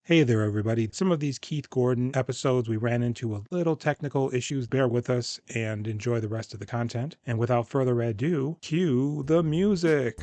Hey there, everybody. Some of these Keith Gordon episodes, we ran into a little technical issues. Bear with us and enjoy the rest of the content. And without further ado, cue the music.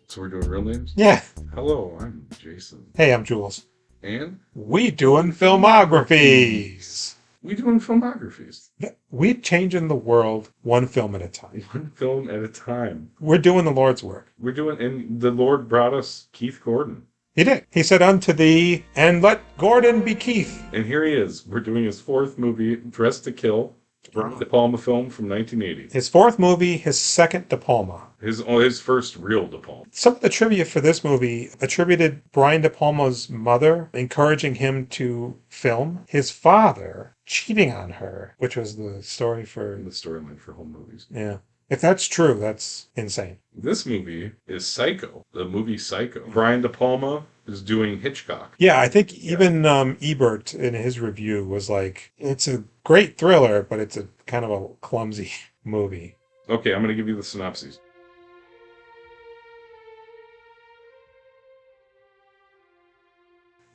So we're doing real names? Yeah. Hello, I'm Jason. Hey, I'm Jules. And? We doing filmographies. We doing filmographies. We changing the world one film at a time. One film at a time. We're doing the Lord's work. And the Lord brought us Keith Gordon. He did. He said unto thee, and let Gordon be Keith. And here he is. We're doing his fourth movie, Dressed to Kill. Brian DePalma film from 1980. His fourth movie, his second DePalma. His first real DePalma. Some of the trivia for this movie attributed Brian De Palma's mother encouraging him to film, his father cheating on her, which was the story for The storyline for home movies. Yeah. If that's true, that's insane. This movie is Psycho, the movie Psycho. Brian De Palma is doing Hitchcock. Yeah, I think even Ebert in his review was like, it's a great thriller, but it's a kind of a clumsy movie. Okay, I'm going to give you the synopsis.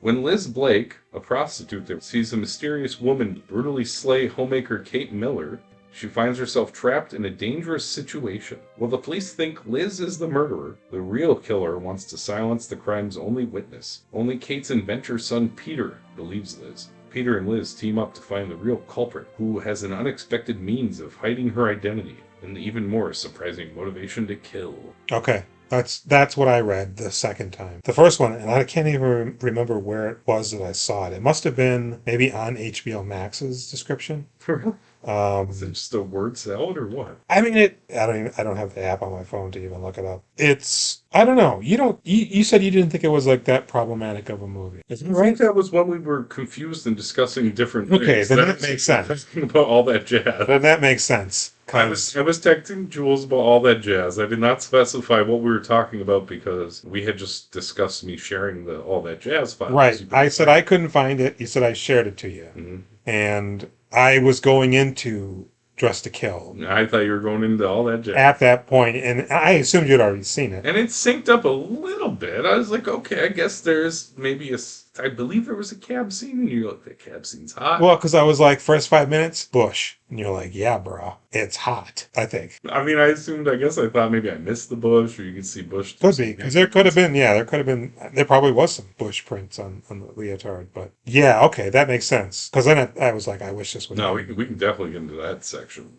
When Liz Blake, a prostitute that sees a mysterious woman brutally slay homemaker Kate Miller, she finds herself trapped in a dangerous situation. While the police think Liz is the murderer, the real killer wants to silence the crime's only witness. Only Kate's inventor son Peter believes Liz. Peter and Liz team up to find the real culprit, who has an unexpected means of hiding her identity and even more surprising motivation to kill. Okay. That's what I read the second time. The first one, and I can't even remember where it was that I saw it. It must have been maybe on HBO Max's description. Is it just a word salad or what? I mean, I don't have the app on my phone to even look it up. I don't know. You said you didn't think it was like that problematic of a movie. Is it I right? think that was when we were confused and discussing different Okay, things. then that makes sense. Talking about all that jazz. Then that makes sense. I was texting Jules about all that jazz. I did not specify what we were talking about because we had just discussed me sharing the all that jazz file. Right. I said I couldn't find it. You said I shared it to you. Mm-hmm. And I was going into Dressed to Kill I thought you were going into all that jazz. at that point, and I assumed you'd already seen it. And it synced up a little bit. I was like, okay, I guess there's maybe I believe there was a cab scene, and you're like, that cab scene's hot. Well, because I was like, first 5 minutes, bush. And you're like, yeah, bro, it's hot, I think. I mean, I thought maybe I missed the bush, or you could see bush. Could be, because there probably was some bush prints on the leotard. But yeah, okay, that makes sense. Because then I was like, I wish this would. No, we can definitely get into that section.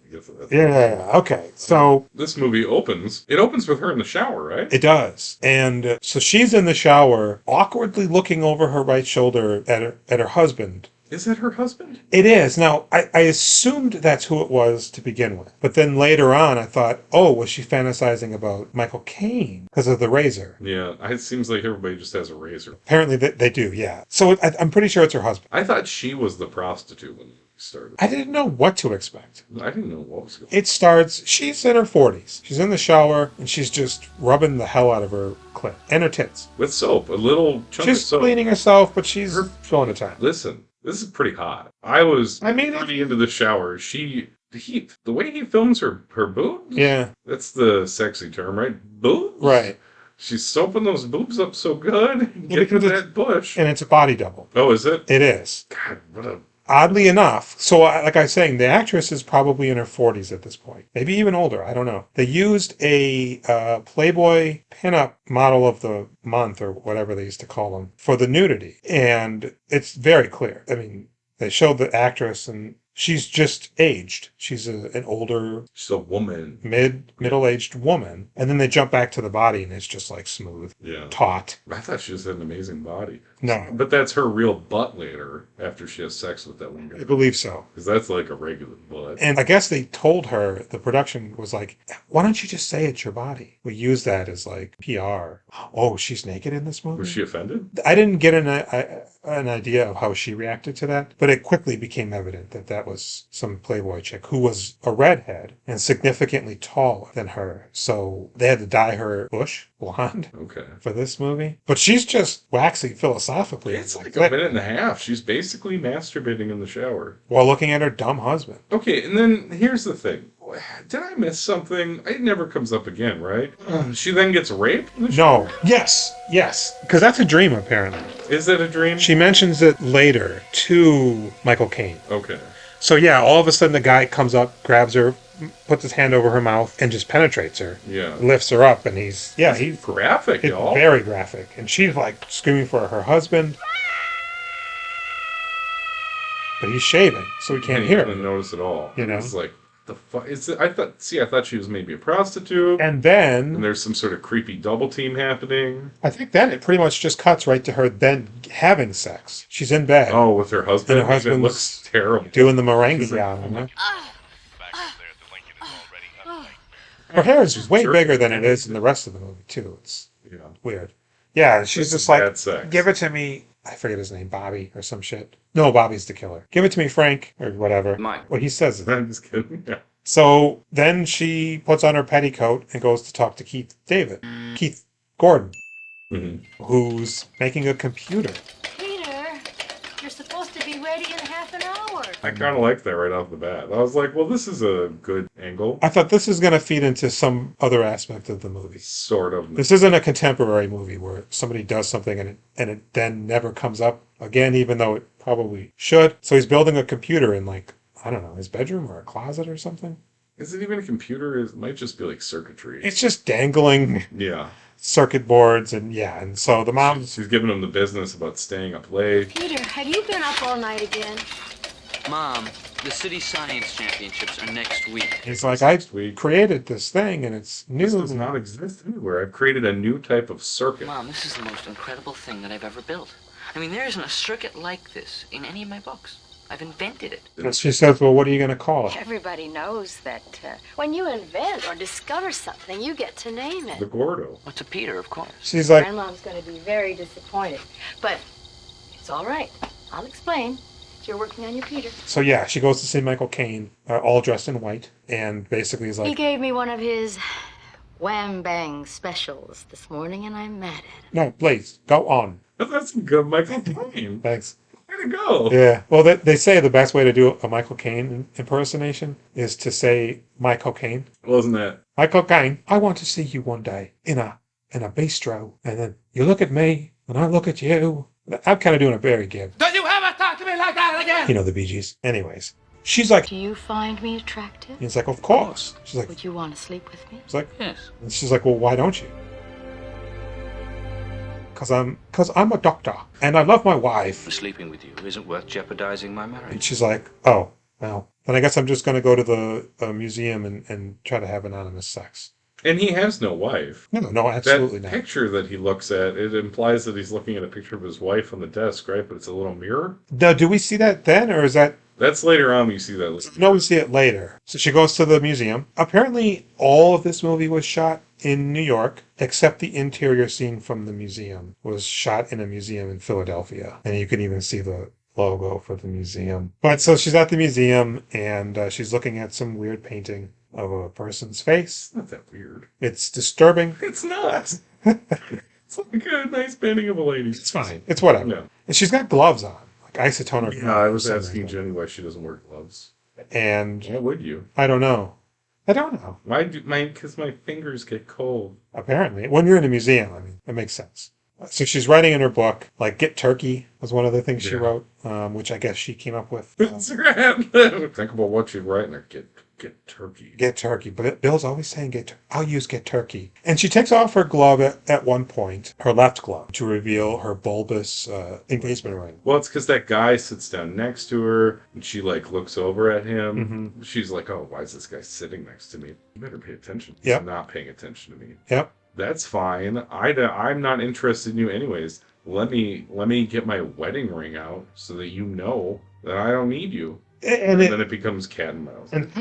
Yeah, okay. So this movie opens with her in the shower, right? it does. And so she's in the shower, awkwardly looking over her right shoulder at her husband. Is that her husband? It is. Now, I assumed that's who it was to begin with. But then later on, I thought, oh, was she fantasizing about Michael Caine because of the razor? Yeah, it seems like everybody just has a razor. Apparently they do, yeah. So I'm pretty sure it's her husband. I thought she was the prostitute when it started. I didn't know what to expect. I didn't know what was going on. It starts, she's in her 40s. She's in the shower, and she's just rubbing the hell out of her clit and her tits. With soap, a little chunk of She's soap. cleaning herself, but she's filling the time. Listen, this is pretty hot. I mean, pretty into the shower. The way he films her boobs? Yeah. That's the sexy term, right? Boobs? Right. She's soaping those boobs up so good. Get to that bush. And it's a body double. Oh, is it? It is. God, what a... Oddly enough, so like I was saying, the actress is probably in her 40s at this point. Maybe even older, I don't know. They used a Playboy pinup model of the month, or whatever they used to call them, for the nudity. And it's very clear. I mean, they showed the actress, and she's just aged. She's an older... She's a woman. Middle-aged woman. And then they jump back to the body, and it's just like smooth. Yeah. Taut. I thought she just had an amazing body. No. But that's her real butt later, after she has sex with that one guy. I believe so. Because that's like a regular butt. And I guess they told her, the production was like, why don't you just say it's your body? We use that as like PR. Oh, she's naked in this movie? Was she offended? I didn't get an idea of how she reacted to that, but it quickly became evident that that was some Playboy chick who was a redhead and significantly taller than her. So they had to dye her bush blonde Okay. for this movie. But she's just waxing philosophically. It's like a minute and a half. She's basically masturbating in the shower. While looking at her dumb husband. Okay, and then here's the thing. Did I miss something? It never comes up again, right? She then gets raped? in the No. shower? Yes. Because that's a dream, apparently. Is that a dream? She mentions it later to Michael Caine. Okay. So yeah, all of a sudden the guy comes up, grabs her, puts his hand over her mouth, and just penetrates her. Yeah. Lifts her up, and he's graphic, it's y'all. very graphic. And she's like screaming for her husband. But he's shaving, so he can't hear I didn't her. notice at all. You know? It's like, the fuck is it? I thought she was maybe a prostitute. And then And there's some sort of creepy double team happening. I think then it pretty much just cuts right to her then having sex. She's in bed. Oh, with her husband. And her husband It looks terrible. doing the meringue on her. Her hair is way bigger than it is in the rest of the movie too. It's Yeah. weird. Yeah, she's This just is like, bad sex. give it to me. I forget his name, Bobby or some shit. No, Bobby's the killer. Give it to me, Frank, or whatever. Mike. Well, he says it. I'm just kidding. Yeah. So then she puts on her petticoat and goes to talk to Keith Gordon, Mm-hmm. who's making a computer. Peter, you're supposed to be ready in half an hour. I kind of like that right off the bat. I was like, well, this is a good angle. I thought this is going to feed into some other aspect of the movie. Sort of. This isn't a contemporary movie where somebody does something and it then never comes up again, even though it probably should. So he's building a computer in, like, I don't know, his bedroom or a closet or something. Is it even a computer? It might just be like circuitry. It's just dangling Yeah. circuit boards and so the mom. She's giving him the business about staying up late. Peter, have you been up all night again? Mom, the city science championships are next week. He's like, I week. created this thing and it's new. This does not exist anywhere. I've created a new type of circuit. Mom, this is the most incredible thing that I've ever built. I mean, there isn't a circuit like this in any of my books. I've invented it. And she says, well, what are you going to call it? Everybody knows that when you invent or discover something, you get to name The it. Gordo. Well, to Peter, of course. She's like, Grandmom's going to be very disappointed. But it's all right. I'll explain. You're working on your Peter. so yeah, she goes to see Michael Caine, all dressed in white, and basically is He like, gave me one of his wham bang specials this morning, and I'm mad at him. no, please, go on. That's some good Michael Caine. Thanks. Way to go. Yeah. Well, they say the best way to do a Michael Caine impersonation is to say my cocaine. Wasn't that? My cocaine. I want to see you one day in a bistro, and then you look at me, and I look at you. I'm kind of doing a Barry Gibb. Don't you ever talk to me like that again! You know the Bee Gees. Anyways, she's like, Do you find me attractive? he's like, of course. She's like, Would you want to sleep with me? she's like, Yes. and she's like, well, why don't you? Cause I'm a doctor, and I love my wife. Sleeping with you isn't worth jeopardizing my And marriage. she's like, oh, well, then I guess I'm just gonna go to the museum and try to have anonymous sex. And he has no wife. No, absolutely That not. picture that he looks at, it implies that he's looking at a picture of his wife on the desk, right? But it's a little mirror. No, do we see that then, or is that? That's later on. You see that. No, we see it later. So she goes to the museum. Apparently, all of this movie was shot in New York, except the interior scene from the museum was shot in a museum in Philadelphia, and you can even see the logo for the museum. But so she's at the museum, and she's looking at some weird painting of a person's face. It's not that weird. It's disturbing. It's not. It's like a nice painting of a lady. It's fine. It's whatever. Yeah. And she's got gloves on, like isotoner. Yeah, I was gloves or asking something. Jenny why she doesn't wear gloves. And Why would you? I don't know. Why do because my fingers get cold. Apparently, when you're in a museum, I mean, it makes sense. So she's writing in her book, like, get turkey was one of the things she Yeah. wrote, which I guess she came up with. Think about what you're writing. Or get turkey. Get turkey. But Bill's always saying, I'll use get turkey. And she takes off her glove at one point, her left glove, to reveal her bulbous engagement ring. Well, it's because that guy sits down next to her, and she like looks over at him. Mm-hmm. She's like, "Oh, why is this guy sitting next to me? You better pay attention." Yep. He's not paying attention to me. Yep. That's fine. I'm not interested in you anyways. Let me get my wedding ring out so that you know that I don't need you. And then it becomes cat and mouse. And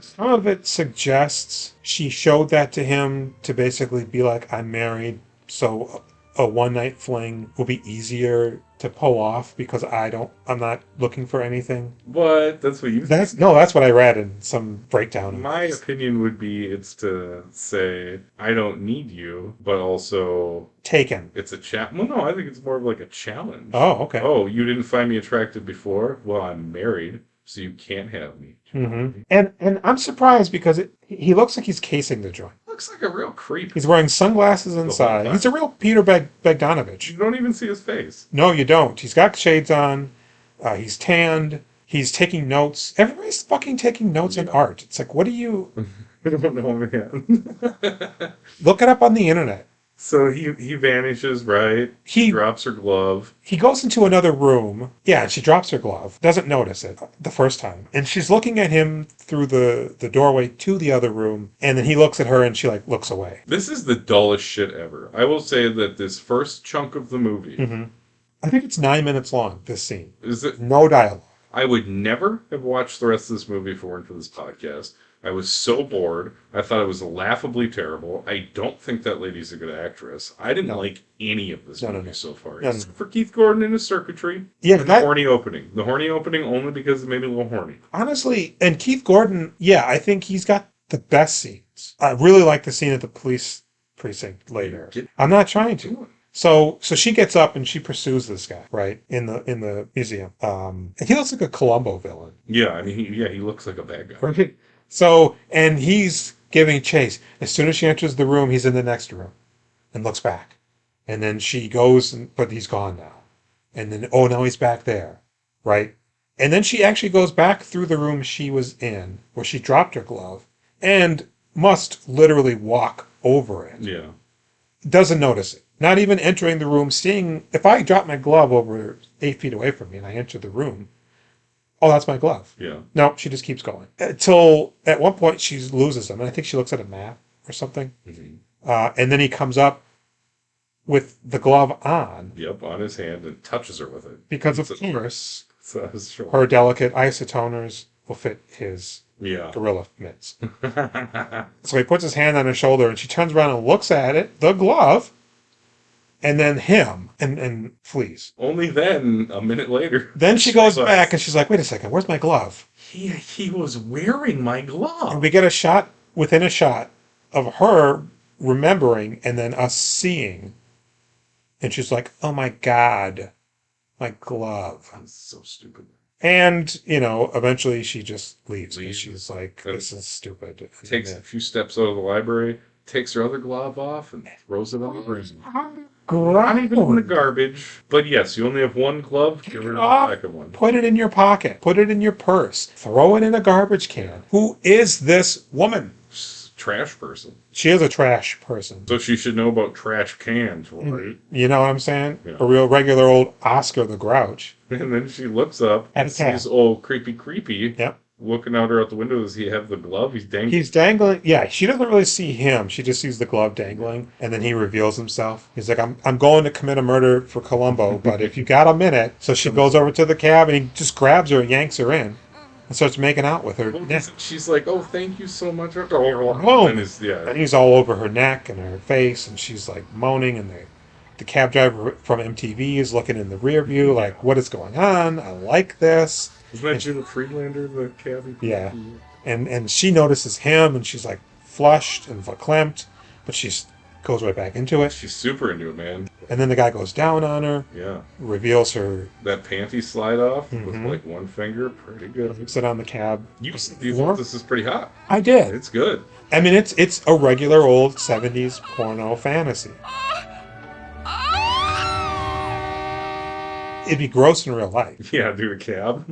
some of it suggests she showed that to him to basically be like, I'm married, so a one night fling will be easier to pull off because I'm not looking for anything. What? That's what you think? That's what I read in some breakdown. My opinion would be it's to say, I don't need you, but also Taken. it's a chat. Well, no, I think it's more of like a challenge. Oh, okay. Oh, you didn't find me attractive before? Well, I'm married, so you can't have me. Mm-hmm. And I'm surprised because he looks like he's casing the joint. Looks like a real creep. He's wearing sunglasses inside. He's a real Peter Bogdanovich. You don't even see his face. No, you don't. He's got shades on. He's tanned. He's taking notes. Everybody's fucking taking notes in art. It's like, what do you... I don't know, man. Look it up on the internet. So he vanishes, right? He drops her glove. He goes into another room. Yeah, and she drops her glove. Doesn't notice it the first time. And she's looking at him through the doorway to the other room. And then he looks at her and she like looks away. This is the dullest shit ever. I will say that this first chunk of the movie... Mm-hmm. I think it's 9 minutes long, this scene. Is it? No dialogue. I would never have watched the rest of this movie if it weren't for this podcast. I was so bored. I thought it was laughably terrible. I don't think that lady's a good actress. I didn't like any of this movie so far. Except for Keith Gordon and his circuitry. Yeah, and the horny opening. The horny opening only because it made me a little horny. Honestly, and Keith Gordon, yeah, I think he's got the best scenes. I really like the scene at the police precinct later. I'm not trying to. So she gets up and she pursues this guy, right, in the museum. And he looks like a Columbo villain. Yeah, I mean, he looks like a bad guy. Right? So, and he's giving chase. As soon as she enters the room, he's in the next room and looks back. And then she goes, but he's gone now. And then, oh, now he's back there, right? And then she actually goes back through the room she was in, where she dropped her glove, and must literally walk over it. Yeah. Doesn't notice it. Not even entering the room, seeing, if I drop my glove over 8 feet away from me and I enter the room, oh, that's my glove. Yeah. No, she just keeps going. Until at one point she loses them. And I think she looks at a map or something. Mm-hmm. And then he comes up with the glove on. Yep, on his hand and touches her with it. Because, of course, sure. her delicate isotoners will fit his gorilla mitts. So he puts his hand on her shoulder and she turns around and looks at it, the glove, and then him, and flees. Only then, a minute later. Then she goes back and she's like, wait a second, where's my glove? He was wearing my glove. And we get a shot within a shot of her remembering and then us seeing. And she's like, oh my God, my glove. That's so stupid. And, eventually she just leaves. She's like, this is stupid. Takes a few steps out of the library, takes her other glove off, and throws it on the ground. Not even in the garbage. But yes, you only have one glove. Get rid of the second one. Put it in your pocket. Put it in your purse. Throw it in a garbage can. Who is this woman? Trash person. She is a trash person. So she should know about trash cans, right? You know what I'm saying? Yeah. A real regular old Oscar the Grouch. And then she looks up and sees old creepy. Yep. Looking out her out the window. Does he have the glove? He's dangling. He's dangling. Yeah, she doesn't really see him. She just sees the glove dangling, and then he reveals himself. He's like, I'm going to commit a murder for Columbo, but if you got a minute. So she goes over to the cab, and he just grabs her and yanks her in and starts making out with her. She's like, oh, thank you so much. And he's all over her neck and her face, and she's like moaning, and the cab driver from MTV is looking in the rear view like, what is going on? I like this. Isn't that Jim Friedlander, the cabbie? Yeah. And she notices him, and she's like flushed and verklempt, but she goes right back into it. She's super into it, man. And then the guy goes down on her. Yeah. Reveals her. That panty slide off with like one finger. Pretty good. Puts it on the cab. You thought this is pretty hot. I did. It's good. I mean, it's a regular old 70s porno fantasy. It'd be gross in real life. Yeah, do a cab.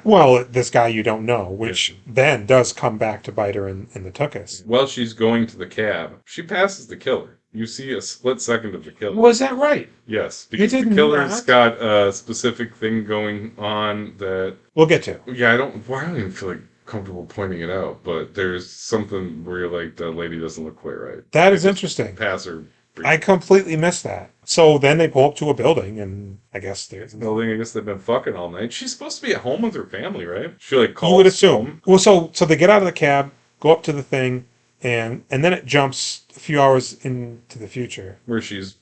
Well, this guy you don't know, which then does come back to bite her in the tuchus. While she's going to the cab, she passes the killer. You see a split second of the killer. Was that right? Yes, because the killer's got a specific thing going on that... We'll get to. Yeah, I don't even feel like comfortable pointing it out, but there's something where you're like, the lady doesn't look quite right. That is interesting. Pass her. I completely missed that. So then they pull up to a building, and I guess there's a building. I guguess they've been fucking all night. She's supposed to be at home with her family, right? She calls. You would assume. Home. Well, so they get out of the cab, go up to the thing, And then it jumps a few hours into the future. Where she's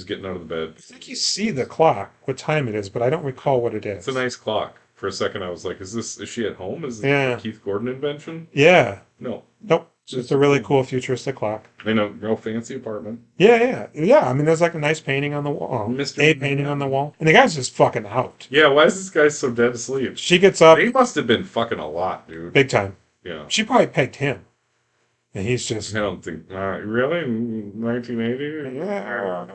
getting out of the bed. I think you see the clock, what time it is, but I don't recall what it is. It's a nice clock. For a second, I was like, is she at home? Is this Yeah. a Keith Gordon invention? Yeah. No. Nope. It's a really cool futuristic clock. In a real fancy apartment. Yeah. I mean, there's like a nice painting on the wall. A painting on the wall. And the guy's just fucking out. Yeah, why is this guy so dead asleep? She gets up. They must have been fucking a lot, dude. Big time. Yeah. She probably pegged him. And he's just... I don't think... really? In 1980? Yeah.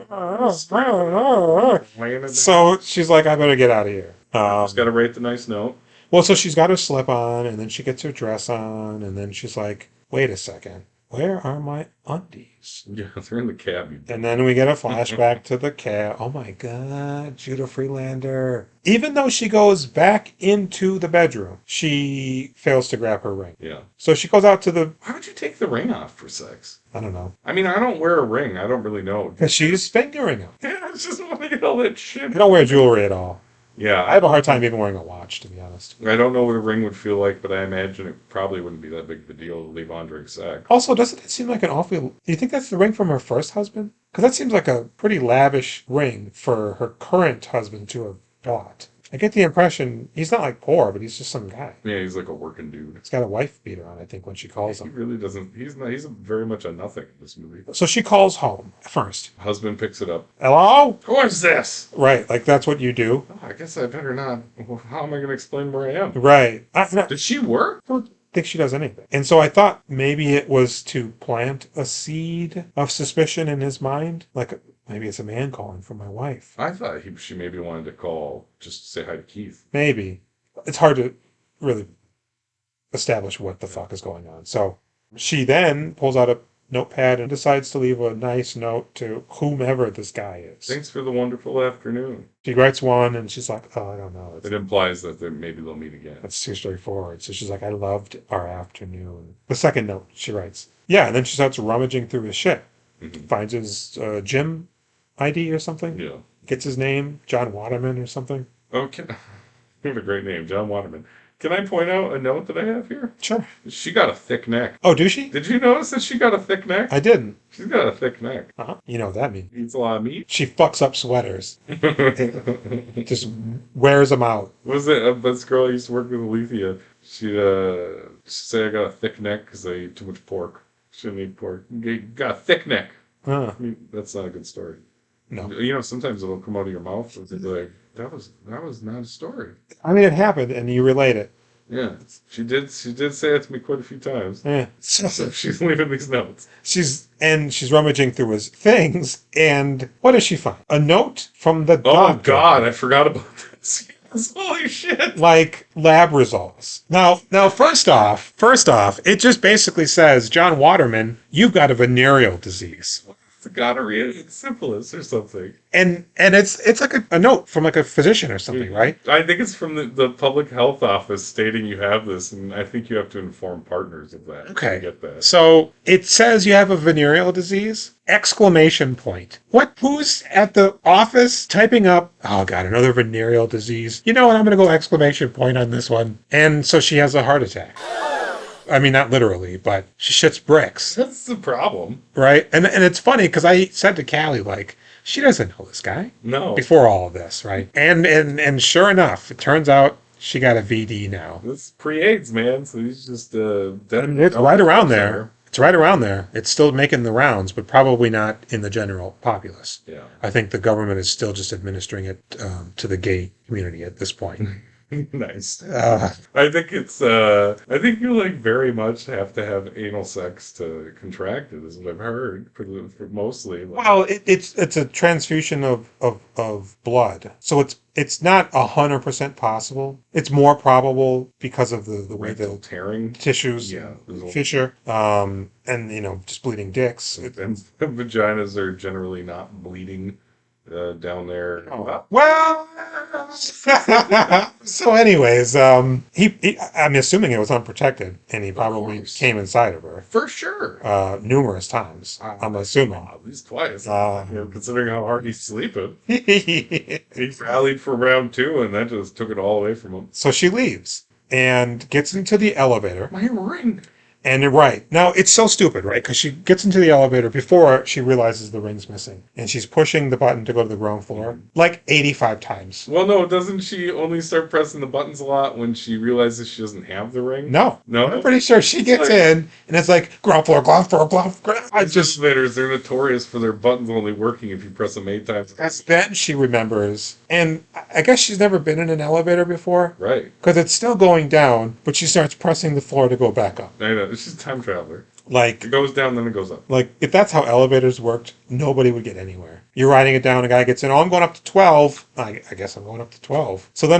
So she's like, I better get out of here. Just gotta write the nice note. Well, so she's got her slip on, and then she gets her dress on, and then she's like, wait a second. Where are my undies? Yeah, they're in the cab. And then we get a flashback to the cab. Oh my God, Judah Freelander. Even though she goes back into the bedroom, she fails to grab her ring. Yeah. So she goes out to the... Why would you take the ring off for sex? I don't know. I mean, I don't wear a ring. I don't really know. Because she's fingering him. Yeah, I just want to get all that shit. I don't wear jewelry at all. Yeah. I have a hard time even wearing a watch, to be honest. I don't know what a ring would feel like, but I imagine it probably wouldn't be that big of a deal to leave on during sex. Also, doesn't it seem like an awfully... Do you think that's the ring from her first husband? Because that seems like a pretty lavish ring for her current husband to have bought. I get the impression he's not like poor, but he's just some guy. Yeah, he's like a working dude. He's got a wife beater on, I think, when she calls He him. really doesn't. He's very much a nothing in this movie. So she calls home first. Husband picks it up. Hello? Who is this? Right, like that's what you do. Oh, I guess I better not. How am I going to explain where I am? Right. I Did she work? don't think she does anything. And so I thought maybe it was to plant a seed of suspicion in his mind. Like, maybe it's a man calling for my wife. I thought she maybe wanted to call just to say hi to Keith. Maybe. It's hard to really establish what the fuck is going on. So she then pulls out a notepad and decides to leave a nice note to whomever this guy is. Thanks for the wonderful afternoon. She writes one and she's like, oh, I don't know. It implies that maybe they'll meet again. That's too straightforward. So she's like, I loved our afternoon. The second note she writes. Yeah, and then she starts rummaging through his shit. Mm-hmm. Finds his gym ID or something. Yeah. Gets his name, John Waterman or something. Oh, what a great name, John Waterman. Can I point out a note that I have here? Sure. She got a thick neck. Oh, do she? Did you notice that she got a thick neck? I didn't. She's got a thick neck. Uh-huh. You know what that means. Eats a lot of meat. She fucks up sweaters. Just wears them out. Was it this girl I used to work with, Alethea? She'd say I got a thick neck because I eat too much pork. Shouldn't eat pork. You got a thick neck. Huh. I mean, that's not a good story. No. You know, sometimes it'll come out of your mouth and it's like, that was not a story. I mean, it happened and you relate it. Yeah, she did say it to me quite a few times. Yeah. So she's leaving these notes. She's rummaging through his things, and what does she find? A note from the Oh doctor. God, I forgot about this. Holy shit! Like lab results. Now, first off, it just basically says, John Waterman, you've got a venereal disease. It's gonorrhea, it's syphilis or something. And it's like a note from like a physician or something, right? I think it's from the public health office stating you have this, and I think you have to inform partners of that. Okay. I get that. So it says you have a venereal disease? Exclamation point. What? Who's at the office typing up, oh God, another venereal disease? You know what? I'm going to go exclamation point on this one. And so she has a heart attack. I mean, not literally, but she shits bricks. That's the problem. Right? And it's funny because I said to Callie, like, she doesn't know this guy. No. Before all of this, right? And sure enough, it turns out she got a VD now. This pre-AIDS, man, so he's just dead. It's right around there. It's right around there. It's still making the rounds, but probably not in the general populace. Yeah. I think the government is still just administering it to the gay community at this point. Nice. I think I think you like very much have to have anal sex to contract it, is what I've heard for mostly. Well, it's a transfusion of blood, so it's not 100% possible. It's more probable because of the way the tearing tissues fissure, and just bleeding dicks. And vaginas are generally not bleeding down there. Oh. Well, so anyways, I'm assuming it was unprotected, and he probably came inside of her for sure, numerous times. I'm assuming at least twice. Considering how hard he's sleeping, he rallied for round 2, and that just took it all away from him. So she leaves and gets into the elevator. My ring. And you're right. Now, it's so stupid, right? Because she gets into the elevator before she realizes the ring's missing. And she's pushing the button to go to the ground floor like 85 times. Well, no, doesn't she only start pressing the buttons a lot when she realizes she doesn't have the ring? No. No? I'm pretty sure she gets in and it's like ground floor, ground floor, ground floor. I just. Elevators, they're notorious for their buttons only working if you press them 8 times. Then she remembers. And I guess she's never been in an elevator before. Right. Because it's still going down, but she starts pressing the floor to go back up. I know. She's a time traveler. Like, It goes down, then it goes up. like if that's how elevators worked, nobody would get anywhere. You're riding it down, a guy gets in, oh, I'm going up to 12. I guess I'm going up to 12. So then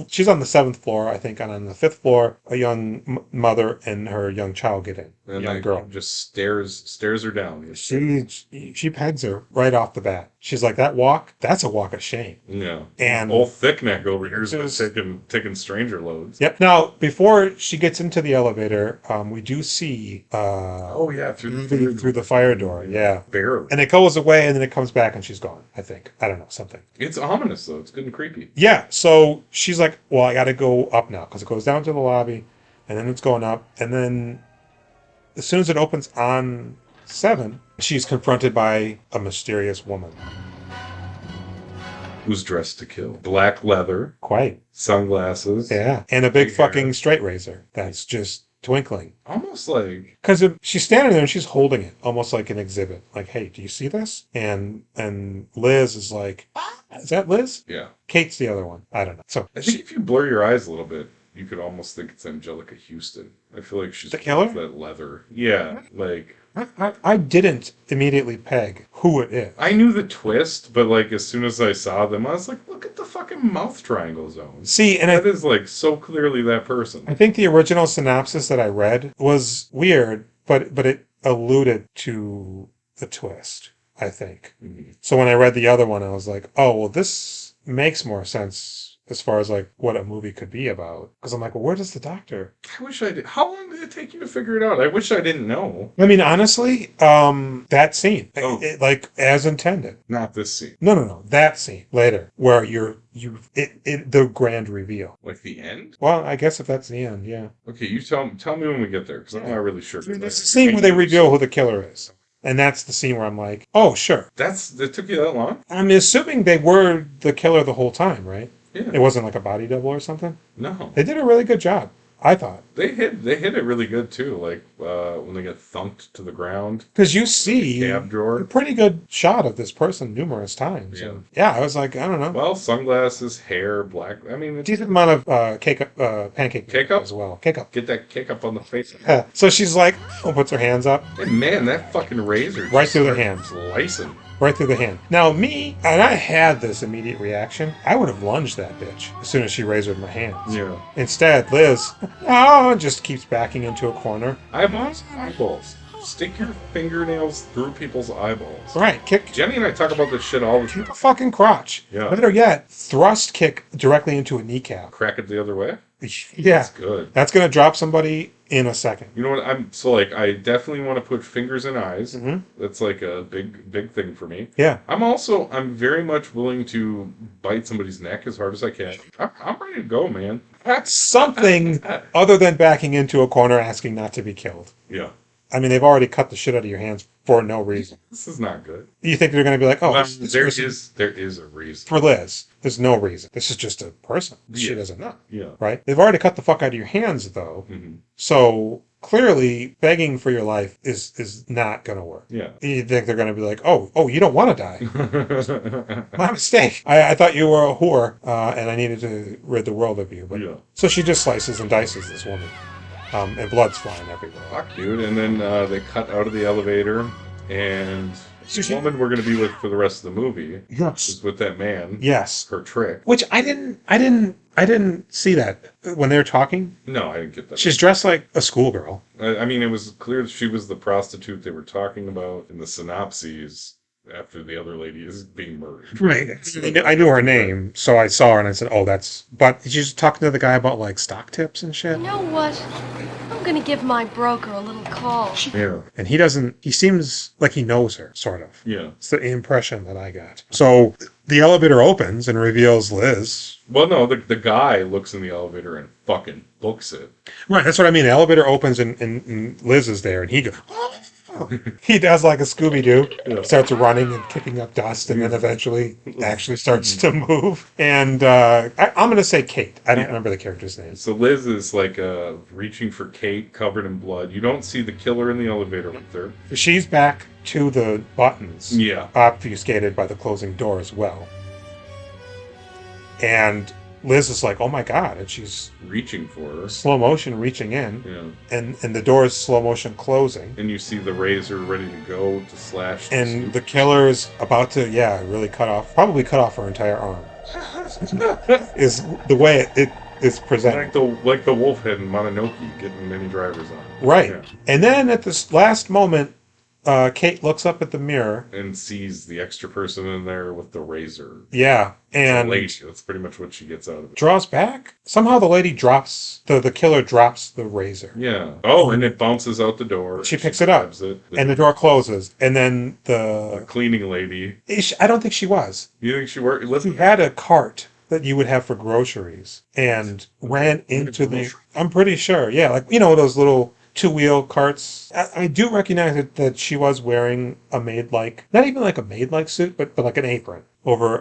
she's on the 7th floor, I think, and on the 5th floor, a young mother and her young child get in. And young like, girl. just stares her down. She pegs her right off the bat. She's like, that's a walk of shame. Yeah. And old thick neck over here is Just- taking stranger loads. Yep. Now, before she gets into the elevator, we do see Oh yeah, through the fire door. Yeah. Barely. And it goes away and then it comes back and she's gone, I think. I don't know, something. It's ominous though. It's good and creepy. Yeah. So she's like, well, I got to go up now because it goes down to the lobby and then it's going up. And then as soon as it opens on 7, she's confronted by a mysterious woman. Who's dressed to kill? Black leather, Quite. sunglasses. Yeah. And a big Big hair. fucking straight razor that's just twinkling. Almost like Because she's standing there and she's holding it, almost like an exhibit. Like, hey, do you see this? And Liz is like, is that Liz? yeah. Kate's the other one. I don't know. So I think if you blur your eyes a little bit, you could almost think it's Angelica Houston. I feel like she's The killer? that leather. Yeah, like I didn't immediately peg who it is. I knew the twist, but like as soon as I saw them, I was like, look at the fucking mouth triangle zone. See, and That is like so clearly that person. I think the original synopsis that I read was weird, but it alluded to the twist, I think. Mhm. So when I read the other one, I was like, oh, well, this makes more sense as far as like what a movie could be about. Because I'm like, well, where does the doctor? I wish I did. How long did it take you to figure it out? I wish I didn't know. I mean, honestly, that scene, Oh. like as intended. Not this scene. No, that scene later where the grand reveal. Like the end? Well, I guess if that's the end, yeah. Okay, you tell me when we get there, because I'm not really sure. It's the scene where they reveal who the killer is. And that's the scene where I'm like, oh, sure. That took you that long? I'm assuming they were the killer the whole time, right? Yeah. It wasn't like a body double or something. No. They did a really good job, I thought. They hit it really good too, like when they get thunked to the ground. Because you see Cab drawer. a pretty good shot of this person numerous times. Yeah. And yeah, I was like, I don't know. Well, sunglasses, hair, black. I mean, it's, Decent amount of pancake Cake up? as well. Cake up. get that kick up on the face. So she's like, puts her hands up. And man, that fucking razor Right just through the started hand. slicing. Right through the hand. Now, me, and I had this immediate reaction, I would have lunged that bitch as soon as she razored my hands. Yeah. Instead, Liz, just keeps backing into a corner. Eyeballs. Stick your fingernails through people's eyeballs. Right, kick Jenny and I talk about this shit all the time. the fucking crotch. Yeah. Better yet, thrust kick directly into a kneecap. Crack it the other way. Yeah. That's good. That's going to drop somebody in a second. You know what? I definitely want to put fingers in eyes. Mhm. That's like a big thing for me. Yeah. I'm very much willing to bite somebody's neck as hard as I can. I'm ready to go, man. That's something other than backing into a corner asking not to be killed. Yeah. I mean, they've already cut the shit out of your hands for no reason. This is not good. You think they're going to be like, oh, Well, this there person- is a reason. for Liz, there's no reason. This is just a person. She Yeah. doesn't know. Yeah. Right? They've already cut the fuck out of your hands, though. Hmm. So clearly, begging for your life is not going to work. Yeah. You think they're going to be like, oh, you don't want to die. My mistake. I thought you were a whore, and I needed to rid the world of you. But Yeah. So she just slices and dices this woman, and blood's flying everywhere. Fuck, dude. And then they cut out of the elevator, and the woman we're going to be with for the rest of the movie Yes. is with that man. Yes. Her trick. Which I didn't see that when they were talking. No, I didn't get that. She's dressed like a schoolgirl. I mean, it was clear that she was the prostitute they were talking about in the synopses after the other lady is being murdered. Right. I knew her name, so I saw her and I said, "Oh, that's." But she's talking to the guy about like stock tips and shit. You know what? I'm gonna give my broker a little call. Yeah. And he seems like he knows her, sort of. Yeah. It's the impression that I got. So the elevator opens and reveals Liz. Well, no, the guy looks in the elevator and fucking books it. Right, that's what I mean. The elevator opens and Liz is there, and he goes, he does like a Scooby-Doo, Yeah. starts running and kicking up dust, and then eventually actually starts to move. And I'm going to say Kate. I don't remember the character's name. So Liz is like reaching for Kate, covered in blood. You don't see the killer in the elevator with her. She's back to the buttons, Yeah. obfuscated by the closing door as well. And Liz is like, oh my God, and she's Reaching for her. slow motion reaching in, Yeah. and the door is slow motion closing. And you see the razor ready to go to slash. And the killer is about to, really probably cut off her entire arm. Is the way it is presented. like the wolf head in Mononoke getting many drivers on. Right. Yeah. And then at this last moment, Kate looks up at the mirror. And sees the extra person in there with the razor. Yeah. And Lady. That's pretty much what she gets out of it. draws back. Somehow the lady drops, the killer drops the razor. Yeah. Oh, and it bounces out the door. She picks it up. grabs it. And the door closes. And then The cleaning lady. I don't think she was. You think she worked? She Listen, had a cart that you would have for groceries and ran into the, I'm pretty sure. Yeah. Like, those little 2-wheel carts. I do recognize that she was wearing a maid-like, not even like a maid-like suit, but like an apron over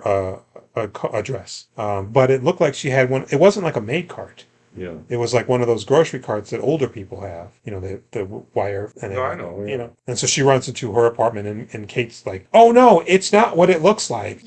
a dress. But it looked like she had one. It wasn't like a maid cart. yeah. It was like one of those grocery carts that older people have, the wire. And No, I know, yeah. And so she runs into her apartment and Kate's like, oh no, it's not what it looks like.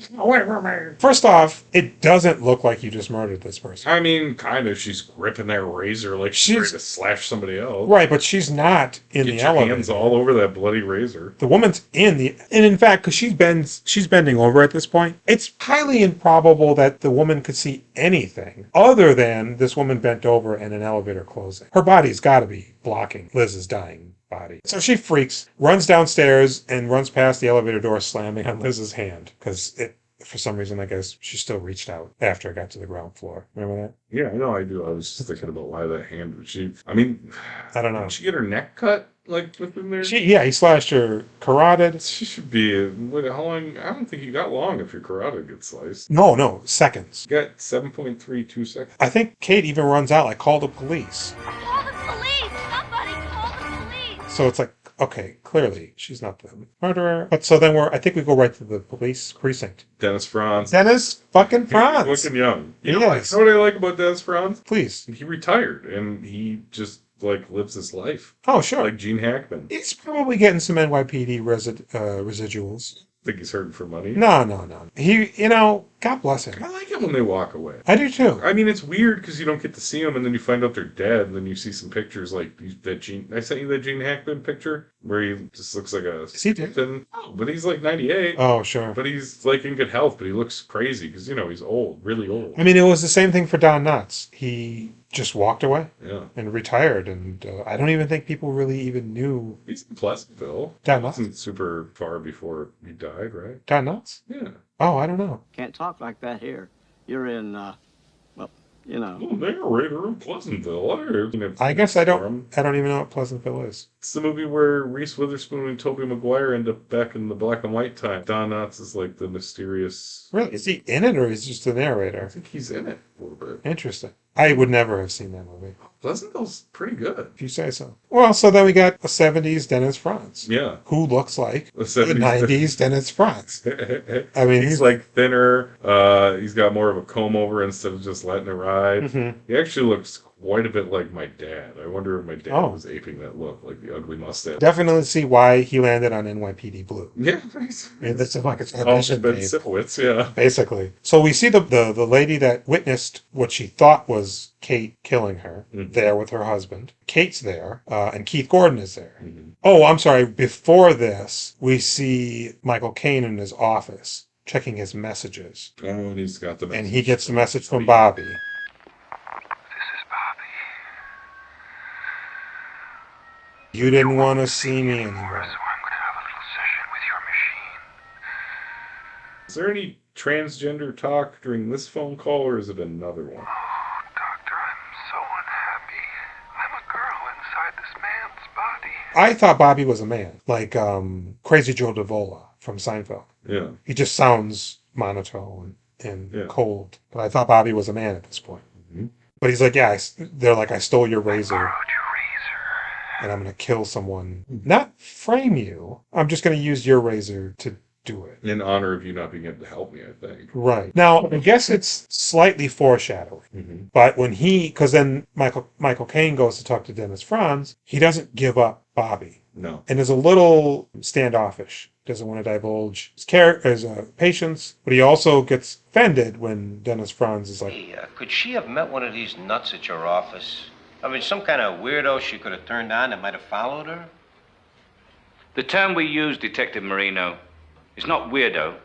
First off, it doesn't look like you just murdered this person. I mean, kind of. She's gripping that razor like she's ready to slash somebody else. Right, but she's not in Get the your elevator. hands all over that bloody razor. The woman's and in fact, because she's bending over at this point, it's highly improbable that the woman could see anything other than this woman bent over and an elevator closing. Her body's got to be blocking Liz's dying body. So she freaks, runs downstairs, and runs past the elevator door, slamming on Liz's hand because for some reason, I guess she still reached out after it got to the ground floor. Remember that? Yeah, I know I do. I was just thinking about why that hand would she. I mean, I don't know. Did she get her neck cut like within there? He slashed her carotid. She should be. How long? I don't think you got long if your carotid gets sliced. No, seconds. You got 7.32 seconds. I think Kate even runs out like, call the police. Call the police! Somebody call the police! So it's like, okay, clearly she's not the murderer. But so then I think we go right to the police precinct. Dennis Franz. Dennis fucking Franz. He's looking young. He You know is. what I like about Dennis Franz? Please. He retired and he just lives his life Oh, sure. like Gene Hackman. He's probably getting some NYPD residuals. Think he's hurting for money. No. He, God bless him. I like it when they walk away. I do too. I mean, it's weird because you don't get to see them, and then you find out they're dead, and then you see some pictures like that Gene. I sent you that Gene Hackman picture where he just looks like a. Is he dead? But he's like 98. Oh, sure. But he's like in good health, but he looks crazy because he's old, really old. I mean, it was the same thing for Don Knotts. He just walked away Yeah, and retired, and I don't even think people really even knew he's in Pleasantville. Don He Knotts. wasn't super far before he died, right? Don Knotts? Yeah. Oh, I don't know. Can't talk like that here. You're in, Oh, narrator in Pleasantville. I guess I don't even know what Pleasantville is. It's the movie where Reese Witherspoon and Tobey Maguire end up back in the black and white time. Don Knotts is like the mysterious. Really? Is he in it or is he just the narrator? I think he's in it a little bit. Interesting. I would never have seen that movie, Pleasantville's pretty good. if you say so. Well, so then we got a 70s Dennis Franz, Yeah. who looks like The a 70s. 90s Dennis Franz. I mean, he's like thinner. He's got more of a comb over instead of just letting it ride. Mhm. He actually looks quite a bit like my dad. I wonder if my dad Oh. was aping that look, like the ugly mustache. Definitely see why he landed on NYPD Blue. Yeah. I mean, that's like it's Oh, audition Ben tape, Sipowicz, yeah. basically. So we see the lady that witnessed what she thought was Kate killing her Mhm. there with her husband. Kate's there, and Keith Gordon is there. Mhm. Oh, I'm sorry. Before this, we see Michael Caine in his office checking his messages. Oh, and he's got the And he gets the message from Bobby. This is Bobby. You didn't want to see me anymore. So I'm going to have a little session with your machine. Is there any transgender talk during this phone call, or is it another one? Oh, Doctor, I'm so Abby, I'm a girl inside this man's body. I thought Bobby was a man, like Crazy Joe Davola from Seinfeld. Yeah. He just sounds monotone and Yeah. cold. But I thought Bobby was a man at this point. Mhm. But he's like, yeah, they're like, I stole your razor Borrowed your razor. and I'm going to kill someone. Not frame you. I'm just going to use your razor to do it. In honor of you not being able to help me, I think. Right. Now, I guess it's slightly foreshadowing. Mm-hmm. But when because then Michael Caine goes to talk to Dennis Franz, he doesn't give up Bobby. No. And is a little standoffish. Doesn't want to divulge his patients, but he also gets offended when Dennis Franz is like, Hey, could she have met one of these nuts at your office? I mean, some kind of weirdo she could have turned on that might have followed her? The term we use, Detective Marino, is not weirdo,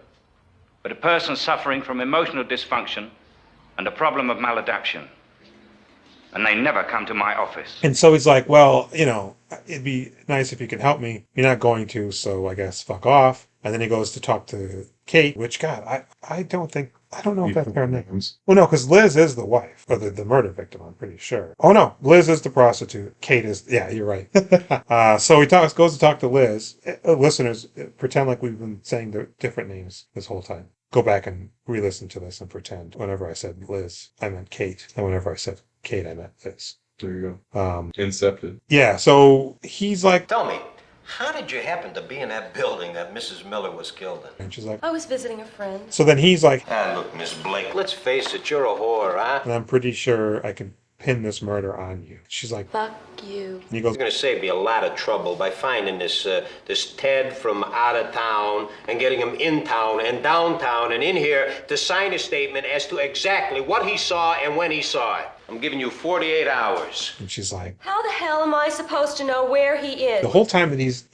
but a person suffering from emotional dysfunction and a problem of maladaptation. And they never come to my office. and so he's like, well, it'd be nice if you could help me. You're not going to, so I guess fuck off. And then he goes to talk to Kate, which, God, I don't know if that's her name. Well, no, because Liz is the wife, or the murder victim, I'm pretty sure. Oh, no, Liz is the prostitute. Kate is, yeah, you're right. So he goes to talk to Liz. Listeners, pretend like we've been saying the different names this whole time. Go back and re-listen to this and pretend whenever I said Liz, I meant Kate. And whenever I said Kate, I meant Liz. There you go. Incepted. Yeah, so he's like, Tell me, how did you happen to be in that building that Mrs. Miller was killed in? and she's like, I was visiting a friend. so then he's like, Ah, look, Miss Blake, let's face it, you're a whore, huh? and I'm pretty sure I can pin this murder on you. She's like, Fuck you. and he goes, You're gonna save me a lot of trouble by finding this Ted from out of town and getting him in town and downtown and in here to sign a statement as to exactly what he saw and when he saw it. I'm giving you 48 hours. and she's like, How the hell am I supposed to know where he is? the whole time that he's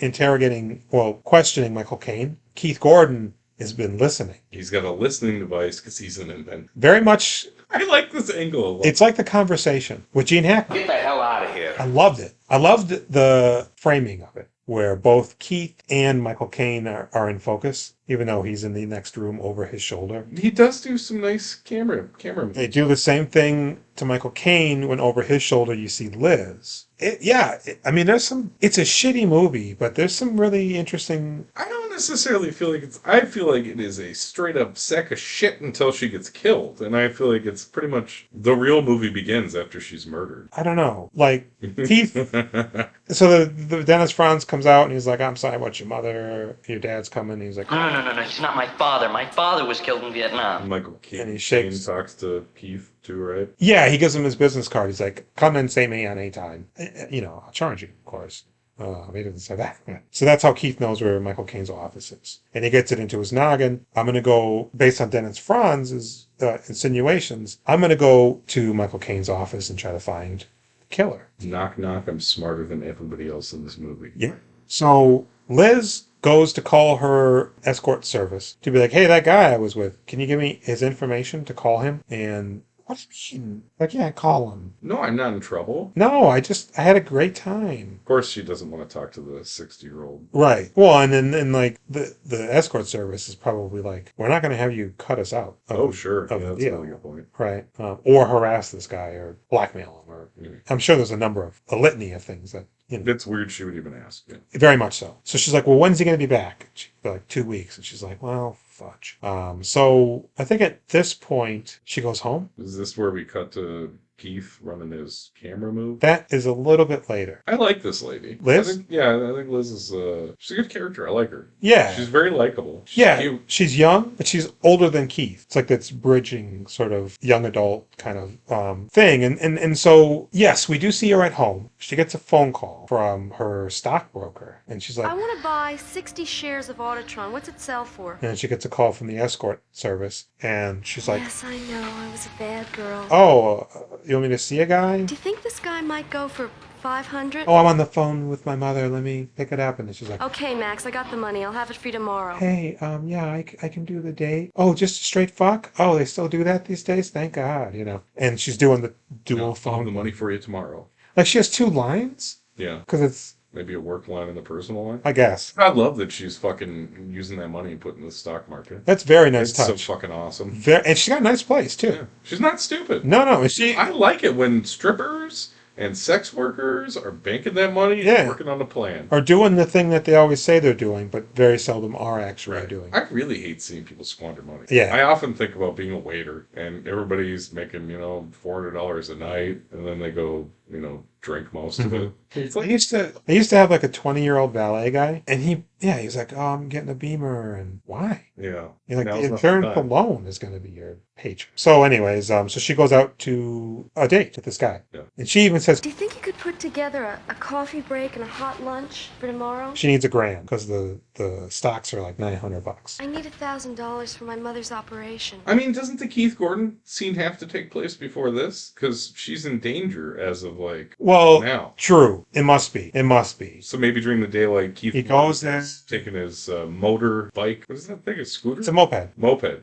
questioning Michael Caine, Keith Gordon has been listening. He's got a listening device because he's an inventor. Very much, I like this angle a lot. it's like the conversation with Gene Hackman. Get the hell out of here. I loved it. I loved the framing of it, where both Keith and Michael Caine are in focus, even though he's in the next room over his shoulder. He does do some nice camera. They do the same thing to Michael Caine when over his shoulder you see Liz. I mean, it's a shitty movie, but there's some really interesting. I don't necessarily feel like I feel like it is a straight up sack of shit until she gets killed. And I feel like it's pretty much the real movie begins after she's murdered. I don't know. Like, Keith. So the Dennis Franz comes out and he's like, I'm sorry about your mother. Your dad's coming. And he's like, No, he's not my father. My father was killed in Vietnam. Michael Caine, And he shakes- talks to Keith too, right? yeah, he gives him his business card. He's like, come and see me on any time. I'll charge you, of course. He doesn't say that. So that's how Keith knows where Michael Caine's office is. And he gets it into his noggin. I'm going to go, based on Dennis Franz's insinuations, I'm going to go to Michael Caine's office and try to find the killer. Knock, knock, I'm smarter than everybody else in this movie. Yeah. So Liz goes to call her escort service to be like, hey, that guy I was with, can you give me his information to call him? And what do you mean? Like, yeah, call him. No, I'm not in trouble. No, I had a great time. Of course, she doesn't want to talk to the 60-year-old. Right. Well, and then like the escort service is probably like, we're not going to have you cut us out. Oh, sure. Of Yeah, the that's a deal. really good point. Right. Or harass this guy or blackmail him. Or I'm sure there's a litany of things that, It's weird she would even ask. Yeah. very much so. So she's like, well, when's he going to be back? She'd be like, 2 weeks. And she's like, well, fudge. So I think at this point she goes home. Is this where we cut to Keith running his camera move? That is a little bit later. I like this lady. Liz? I think Liz is she's a good character. I like her. Yeah. She's very likable. She's Yeah, cute. she's young, but she's older than Keith. It's like this bridging sort of young adult kind of thing. And so, yes, we do see her at home. She gets a phone call from her stockbroker, and she's like, I want to buy 60 shares of Autotron. What's it sell for? and then she gets a call from the escort service, and she's like, Yes, I know. I was a bad girl. oh, you want me to see a guy? Do you think this guy might go for 500? Oh, I'm on the phone with my mother. Let me pick it up. And then she's like, Okay, Max, I got the money. I'll have it for you tomorrow. hey, yeah, I can do the date. Oh, just a straight fuck? Oh, they still do that these days? Thank God, And she's doing the dual I'll phone. have the money for you tomorrow. Like, she has 2 lines? Yeah. Because it's Maybe a work line and a personal line. I guess. I love that she's fucking using that money and putting in the stock market. That's very nice It's touch. so fucking awesome. And she's got a nice place, too. Yeah. She's not stupid. No. I like it when strippers and sex workers are banking that money and working on a plan. Or doing the thing that they always say they're doing, but very seldom are actually doing. I really hate seeing people squander money. Yeah. I often think about being a waiter and everybody's making, $400 a night and then they go, drink most of it. It's like, I used to have like a 20-year-old valet guy, and he was like, "Oh, I'm getting a Beamer," and why? Yeah. You're like, Now's the not the insurance time. alone is going to be your patron. So, anyways, so she goes out to a date with this guy, and she even says Do you think you could put together a coffee break and a hot lunch for tomorrow? she needs $1,000 because the stocks are like $900. I need $1,000 for my mother's operation. I mean, doesn't the Keith Gordon scene have to take place before this? Because she's in danger as of now. True. It must be. So maybe during the daylight, Keith He goes Gordon there. is taking his motor bike. What is that thing? A scooter? It's a moped.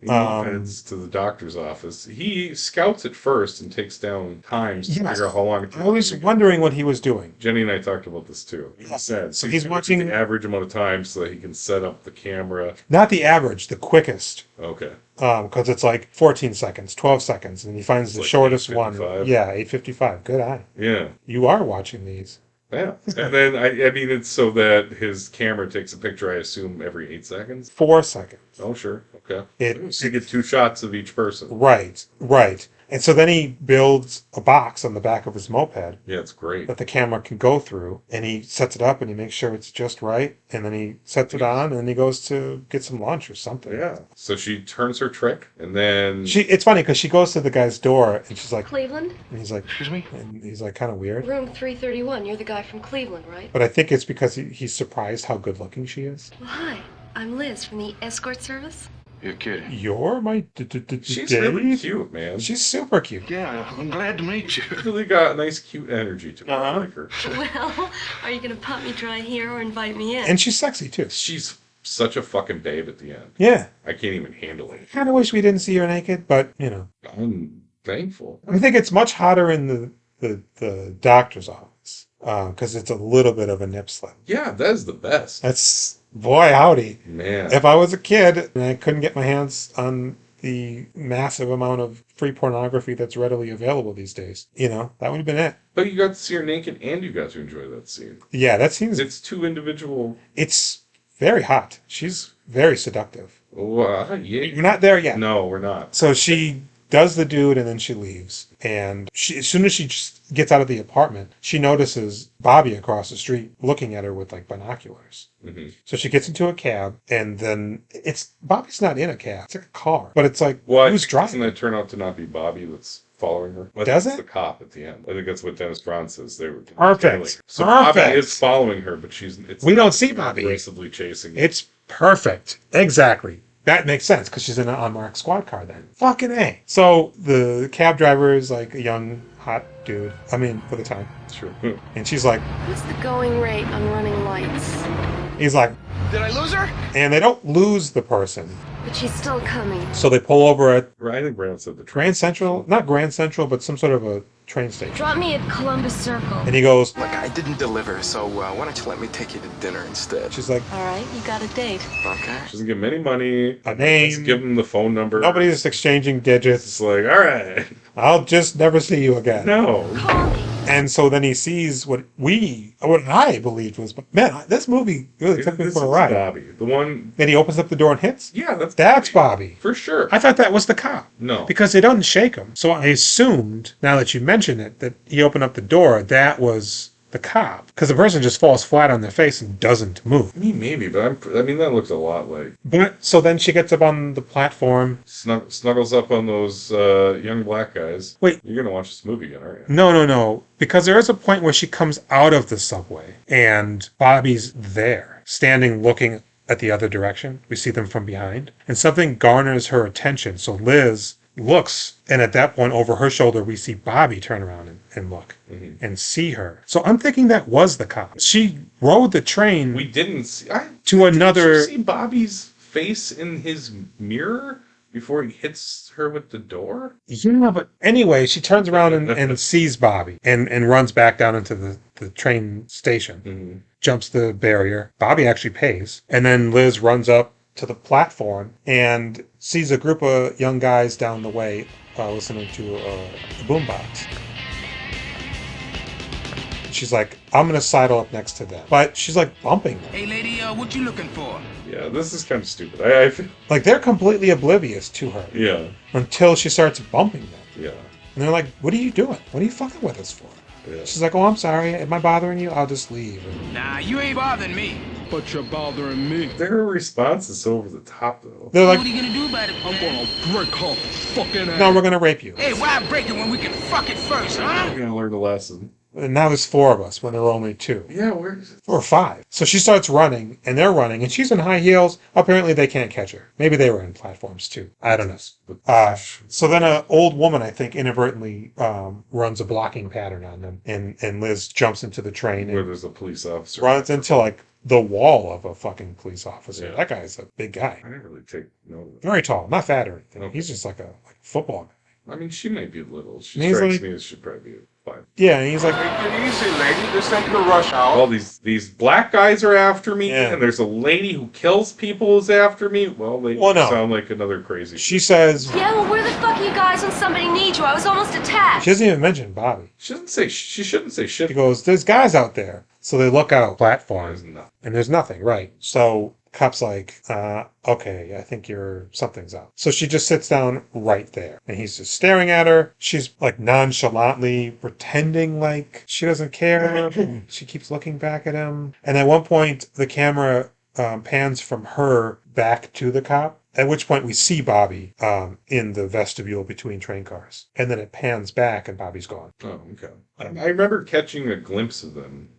He heads to the doctor's office. He scouts it first and takes down times to figure out how long it takes. I was wondering what he was doing. Jenny and I talked about this too. He said So he's watching the average amount of time so that he can set up the camera. Not the average, the quickest. Okay. Because it's like 14 seconds, 12 seconds, and he finds the shortest one. 8:55. Yeah, 8:55. Good eye. Yeah. You are watching these. Yeah. And then, I mean, it's so that his camera takes a picture, I assume, every 8 seconds? 4 seconds. Oh, sure. Okay. So you get 2 shots of each person. Right. And so then he builds a box on the back of his moped. Yeah, it's great. That the camera can go through, and he sets it up and he makes sure it's just right, and then he sets it on and then he goes to get some lunch or something. Yeah. So she turns her trick, and then it's funny because she goes to the guy's door and she's like, Cleveland? and he's like, excuse me? And he's like kind of weird. Room 331. You're the guy from Cleveland, right? But I think it's because he's surprised how good looking she is. Well, hi. I'm Liz from the escort service. You're kidding. You're my she's date? really cute, man. She's super cute. Yeah, I'm glad to meet you. Really got a nice, cute energy to her. I like her. Well, are you going to pump me dry here or invite me in? And she's sexy too. She's such a fucking babe at the end. Yeah. I can't even handle it. Kind of wish we didn't see her naked, but I'm thankful. I think it's much hotter in the doctor's office because it's a little bit of a nip slip. Yeah, that is the best. That's boy howdy. Man. If I was a kid and I couldn't get my hands on the massive amount of free pornography that's readily available these days, that would have been it. But you got to see her naked and you got to enjoy that scene. Yeah, that seems. It's 2 individual. It's very hot. She's very seductive. Yeah. We're not there yet. No, we're not. So she does the dude and then she leaves. And as soon as she just gets out of the apartment, she notices Bobby across the street looking at her with like binoculars. Mm-hmm. So she gets into a cab and then Bobby's not in a cab. It's like a car. But it's like, Doesn't who's driving? that turn out to not be Bobby that's following her? Does That's it? the cop at the end. I think that's what Dennis Braun says. They were Perfect. So Perfect. Bobby is following her, but We don't see Bobby. aggressively chasing. It's perfect. Exactly. That makes sense because she's in an unmarked squad car then. Fucking A. So the cab driver is like a young, hot dude. I mean, for the time. True. And she's like, What's the going rate on running lights? he's like, Did I lose her? and they don't lose the person. But she's still coming. So they pull over at I think Brandon said the Grand Central, not Grand Central, but some sort of a train station. Drop me at Columbus Circle. And he goes, Look, I didn't deliver, so why don't you let me take you to dinner instead? she's like, All right, you got a date. Okay. She doesn't give him any money. a name. Just give him the phone number. Nobody's exchanging digits. It's like, all right. I'll just never see you again. No. Call me. And so then he sees what I believed was, man, this movie really took me This for a is ride. Bobby. The one. Then he opens up the door and hits. Yeah, That's Bobby. For sure. I thought that was the cop. No. Because they don't shake him. So I assumed, now that you mention it, that he opened up the door, that was the cop. Because the person just falls flat on their face and doesn't move. I mean, maybe, but that looks a lot like. But so then she gets up on the platform. Snuggles up on those young black guys. Wait. You're going to watch this movie again, aren't you? No. Because there is a point where she comes out of the subway and Bobby's there, standing looking at the other direction. We see them from behind. And something garners her attention. So Liz looks, and at that point over her shoulder we see Bobby turn around and look and see her. So I'm thinking that was the cop. She rode the train. We didn't see to another. Did you see Bobby's face in his mirror before he hits her with the door? Yeah, but anyway, she turns around and sees Bobby and runs back down into the train station. jumps the barrier. Bobby actually pays. And then Liz runs up to the platform and sees a group of young guys down the way listening to a boombox. She's like, I'm going to sidle up next to them. But she's like bumping them. Hey, lady, what you looking for? Yeah, this is kind of stupid. I feel... Like, they're completely oblivious to her. Yeah. Until she starts bumping them. Yeah. And they're like, what are you doing? What are you fucking with us for? Yeah. She's like, oh, I'm sorry. Am I bothering you? I'll just leave. Nah, you ain't bothering me. But you're bothering me. Their response is so over the top, though. They're like, what are you gonna do about it? I'm gonna break her fucking ass. No, we're going to rape you. Hey, why break it when we can fuck it first, huh? We're gonna learn a lesson. And now there's 4 of us when there were only 2. Yeah, where's... Or 5. So she starts running, and they're running, and she's in high heels. Apparently they can't catch her. Maybe they were in platforms, too. I don't know. So then an old woman, I think, inadvertently runs a blocking pattern on them, and Liz jumps into the train. Where and there's a police officer. runs into, like, the wall of a fucking police officer. Yeah. That guy's a big guy. I didn't really take note of it. Very tall. Not fat or anything. Okay. He's just like a football guy. I mean, she might be little. She And he's strikes like- me as she'd probably be 5. Yeah, and he's like, Take it easy, lady. This ain't the rush hour. All these black guys are after me, Yeah. and there's a lady who kills people who's after me. Well, they Well, no. sound like another crazy. she says, Yeah, well, where the fuck are you guys when somebody needs you? I was almost attacked. she doesn't even mention Bobby. She shouldn't say shit. She goes, there's guys out there. So they look out platform. There's nothing. And there's nothing, right? So cop's like, okay, I think something's up. So she just sits down right there. And he's just staring at her. She's like nonchalantly pretending like she doesn't care. She keeps looking back at him. And at one point, the camera pans from her back to the cop. At which point we see Bobby in the vestibule between train cars. And then it pans back and Bobby's gone. Oh, okay. I remember catching a glimpse of them.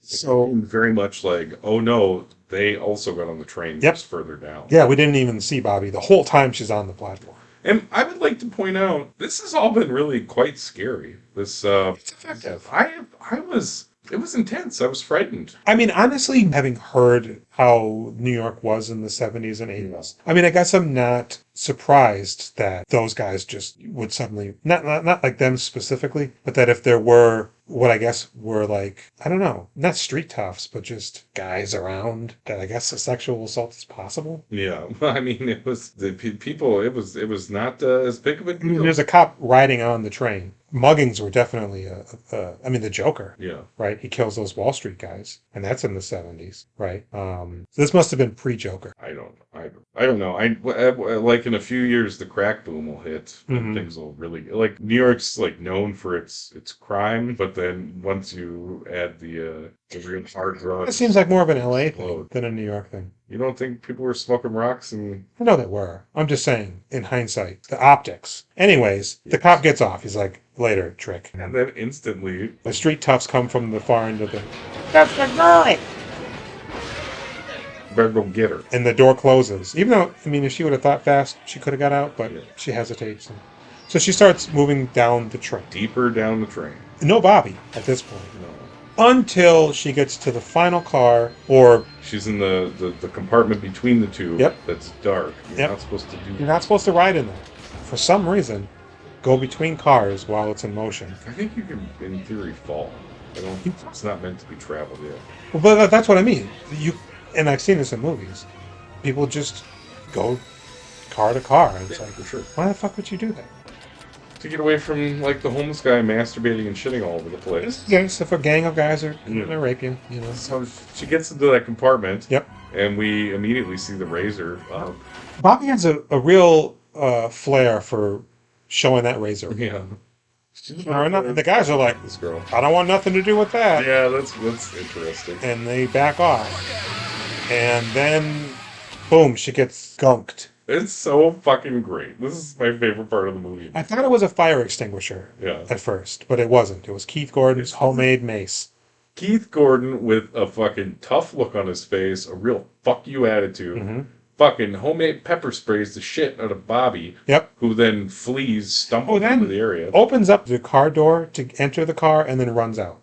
So very much like, oh no, they also got on the train Yep. just further down. yeah, we didn't even see Bobby the whole time she's on the platform. And I would like to point out, this has all been really quite scary. This It's effective. It was intense. I was frightened. I mean, honestly, having heard how New York was in the 70s and 80s, I mean, I guess I'm not surprised that those guys just would suddenly, not like them specifically, but that if there were what I guess were like, I don't know, not street toughs, but just guys around, that I guess a sexual assault is possible. Yeah, I mean, it was the people. It was not as big of a I mean, deal. there's a cop riding on the train. Muggings were definitely I mean, the Joker. Yeah. Right? He kills those Wall Street guys, and that's in the 70s, right? This must have been pre-Joker. I don't know. I like in a few years the crack boom will hit and things will really like New York's like known for its crime, but then once you add the real hard drugs, It seems like more of an LA thing explode. than a New York thing. You don't think people were smoking rocks and I know they were. I'm just saying, in hindsight, the optics. Anyways, the cop gets off. He's like, later, trick. and then instantly The street toughs come from the far end of the... That's the girl! better go get her. And the door closes. Even though, I mean, if she would have thought fast, she could have got out, but Yeah. she hesitates. So she starts moving down the train. Deeper down the train. No Bobby at this point. No. Until she gets to the final car, or She's in the compartment between the two. Yep. That's dark. You're Yep. not supposed to do you're not supposed to ride in there. For some reason, go between cars while it's in motion. I think you can, in theory, fall. It's not meant to be traveled yet. Well, but that's what I mean. And I've seen this in movies. People just go car to car. And it's like, for sure. why the fuck would you do that? To get away from like the homeless guy masturbating and shitting all over the place. Yes, if a gang of guys are Yeah. gonna rape you, you know. So she gets into that compartment. Yep. And we immediately see the razor. Bobby has a real flair for showing that razor. Yeah. The guys are like, This girl. I don't want nothing to do with that. Yeah, that's interesting. And they back off. And then, boom, she gets gunked. It's so fucking great. This is my favorite part of the movie. I thought it was a fire extinguisher Yeah. at first, but it wasn't. It was Keith Gordon's homemade mace. Keith Gordon with a fucking tough look on his face, a real fuck you attitude. Mm-hmm. Fucking homemade pepper sprays the shit out of Bobby. Yep. Who then flees, stumbles then into the area. Opens up the car door to enter the car and then runs out.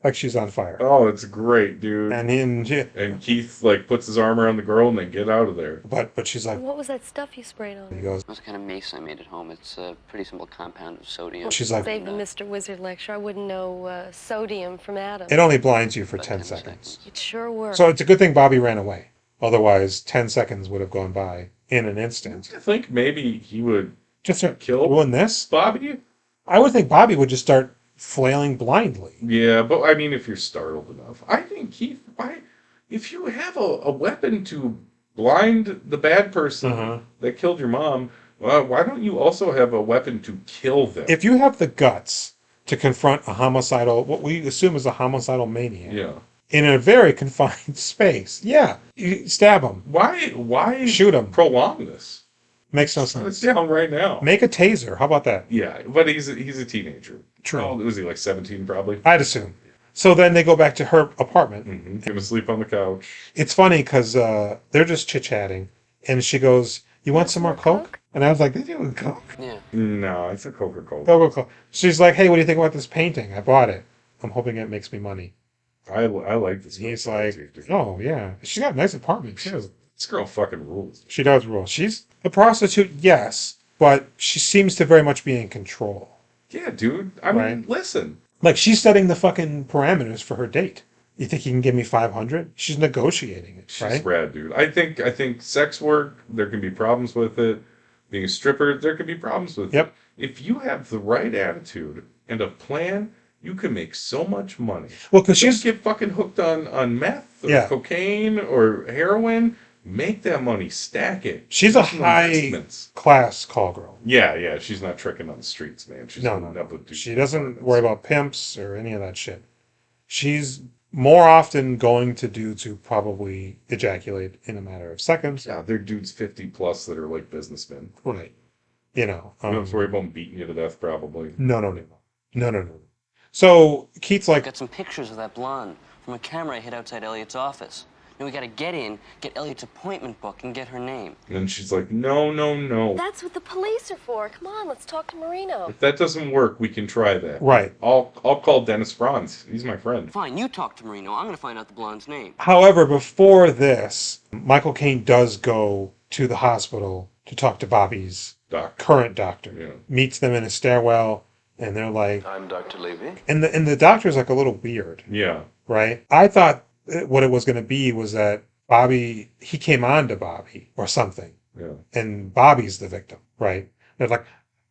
like she's on fire. Oh, it's great, dude. And Keith like puts his arm around the girl and they get out of there. But she's like, What was that stuff you sprayed on? He goes, It was a kind of mace I made at home. It's a pretty simple compound of sodium. She's like, Save the Mr. Wizard lecture. I wouldn't know sodium from Adam. it only blinds you for 10 seconds. It sure worked. So it's a good thing Bobby ran away. Otherwise, 10 seconds would have gone by in an instant. I think maybe he would Just start kill doing this? Bobby? I would think Bobby would just start flailing blindly. Yeah, but I mean, if you're startled enough. I think Keith, if you have a weapon to blind the bad person that killed your mom, well, why don't you also have a weapon to kill them? If you have the guts to confront a homicidal, what we assume is a homicidal maniac, Yeah. in a very confined space, yeah, you stab him. Why shoot him? Prolong this? Makes no It's sense. down right now. Make a taser. How about that? Yeah, but he's a teenager. True. Oh, was he like 17 probably? I'd assume. So then they go back to her apartment. Gonna sleep on the couch. It's funny because they're just chit-chatting. And she goes, you want some more Coke? And I was like, they doing Coke? Yeah. No, it's a Coca-Cola. Coca-Cola. She's like, hey, what do you think about this painting? I bought it. I'm hoping it makes me money. I like this. He's like, oh, yeah. She's got a nice apartment. This girl fucking rules. She does rule. She's a prostitute, yes, but she seems to very much be in control. Yeah, dude. I mean, listen. Like, she's setting the fucking parameters for her date. You think you can give me 500? She's negotiating it, She's right? rad, dude. I think sex work, there can be problems with it. Being a stripper, there can be problems with it. If you have the right attitude and a plan, you can make so much money. Well, because she's get fucking hooked on meth or cocaine or heroin. Make that money, stack it. She's a high-class call girl. Yeah. She's not tricking on the streets, man. She's No. She doesn't worry about pimps or any of that shit. She's more often going to dudes who probably ejaculate in a matter of seconds. Yeah, they're dudes 50 plus that are like businessmen. Right. You know. You don't have to worry about them beating you to death, probably. No. So Keith's like, Got some pictures of that blonde from a camera I hid outside Elliot's office. Now we gotta get Elliot's appointment book, and get her name. And she's like, no. That's what the police are for. Come on, let's talk to Marino. If that doesn't work, we can try that. Right. I'll call Dennis Franz. He's my friend. Fine, you talk to Marino. I'm gonna find out the blonde's name. however, before this, Michael Caine does go to the hospital to talk to Bobby's current doctor. Yeah. Meets them in a stairwell, and they're like, I'm Dr. Levy. and the doctor's like a little weird. Yeah. Right? I thought what it was going to be was that he came on to Bobby or something. Yeah. And Bobby's the victim, right? They're like,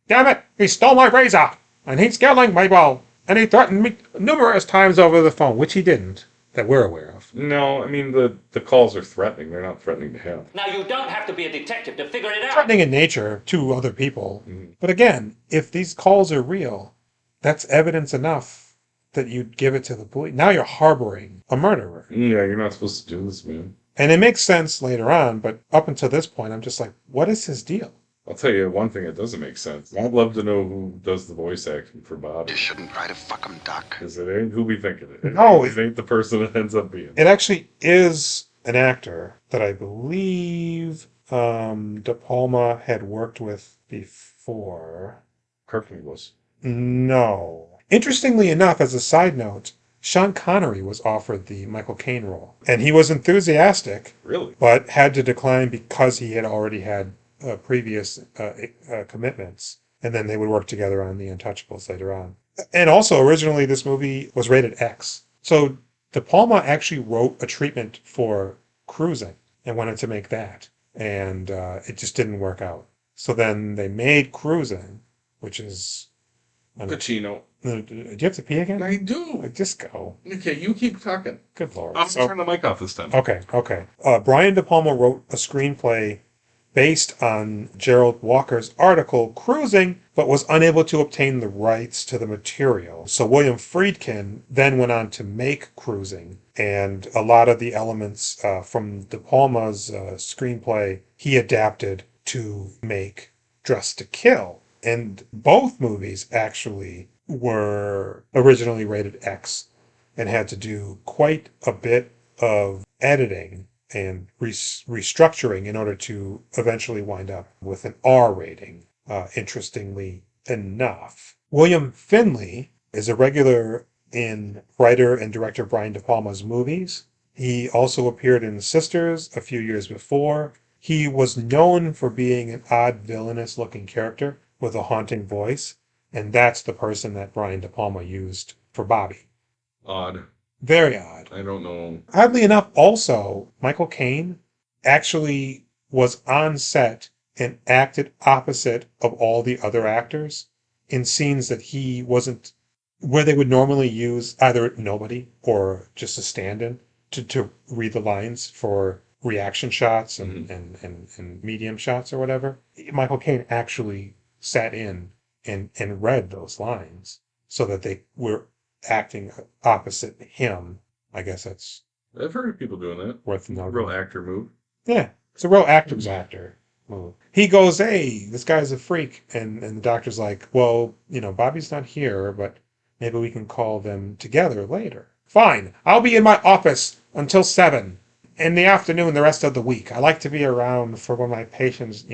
damn it, he stole my razor, and he's killing people, and he threatened me numerous times over the phone, which he didn't, that we're aware of. No, I mean, the calls are threatening. They're not threatening to him. Now, you don't have to be a detective to figure it out. Threatening in nature to other people. But again, if these calls are real, that's evidence enough that you'd give it to the police. Now you're harboring a murderer. Yeah, you're not supposed to do this, man. And it makes sense later on, but up until this point, I'm just like, what is his deal? I'll tell you one thing that doesn't make sense. I'd love to know who does the voice acting for Bob. You shouldn't try to fuck him, Doc. Because it ain't who we think it is. No. It ain't the person it ends up being. It actually is an actor that I believe DePalma had worked with before. Kirk was. No. Interestingly enough, as a side note, Sean Connery was offered the Michael Caine role. And he was enthusiastic. Really? But had to decline because he had already had previous commitments. And then they would work together on The Untouchables later on. And also, originally, this movie was rated X. So De Palma actually wrote a treatment for Cruising and wanted to make that. And it just didn't work out. So then they made Cruising, which is... Pacino. Do you have to pee again? I do. Just go. Okay, you keep talking. Good Lord. I'm going to turn the mic off this time. Okay. Brian DePalma wrote a screenplay based on Gerald Walker's article, Cruising, but was unable to obtain the rights to the material. So William Friedkin then went on to make Cruising, and a lot of the elements from DePalma's screenplay he adapted to make Dressed to Kill. And both movies actually were originally rated X and had to do quite a bit of editing and restructuring in order to eventually wind up with an R rating, interestingly enough. William Finley is a regular in writer and director Brian DePalma's movies. He also appeared in Sisters a few years before. He was known for being an odd, villainous-looking character with a haunting voice, and that's the person that Brian DePalma used for Bobby. Odd. Very odd. I don't know. Oddly enough, also, Michael Caine actually was on set and acted opposite of all the other actors in scenes that he wasn't, where they would normally use either nobody or just a stand-in to read the lines for reaction shots and medium shots or whatever. Michael Caine actually sat in and read those lines so that they were acting opposite him. I guess that's I've heard of people doing that. worth noting. Real actor move. Yeah, it's a real actor's actor move. He goes, hey, this guy's a freak. And the doctor's like, well, Bobby's not here, but maybe we can call them together later. Fine, I'll be in my office until 7 in the afternoon the rest of the week. I like to be around for when my patients,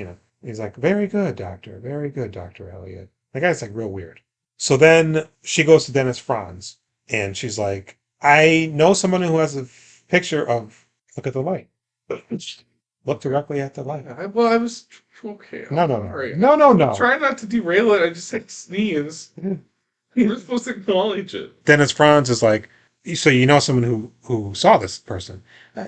He's like, very good, doctor. Very good, Dr. Elliot. The guy's like real weird. So then she goes to Dennis Franz and she's like, I know someone who has a picture of, look at the light. Look directly at the light. I was okay. No. Right. No. Try not to derail it. I just said sneeze. We're supposed to acknowledge it. Dennis Franz is like, so you know someone who saw this person?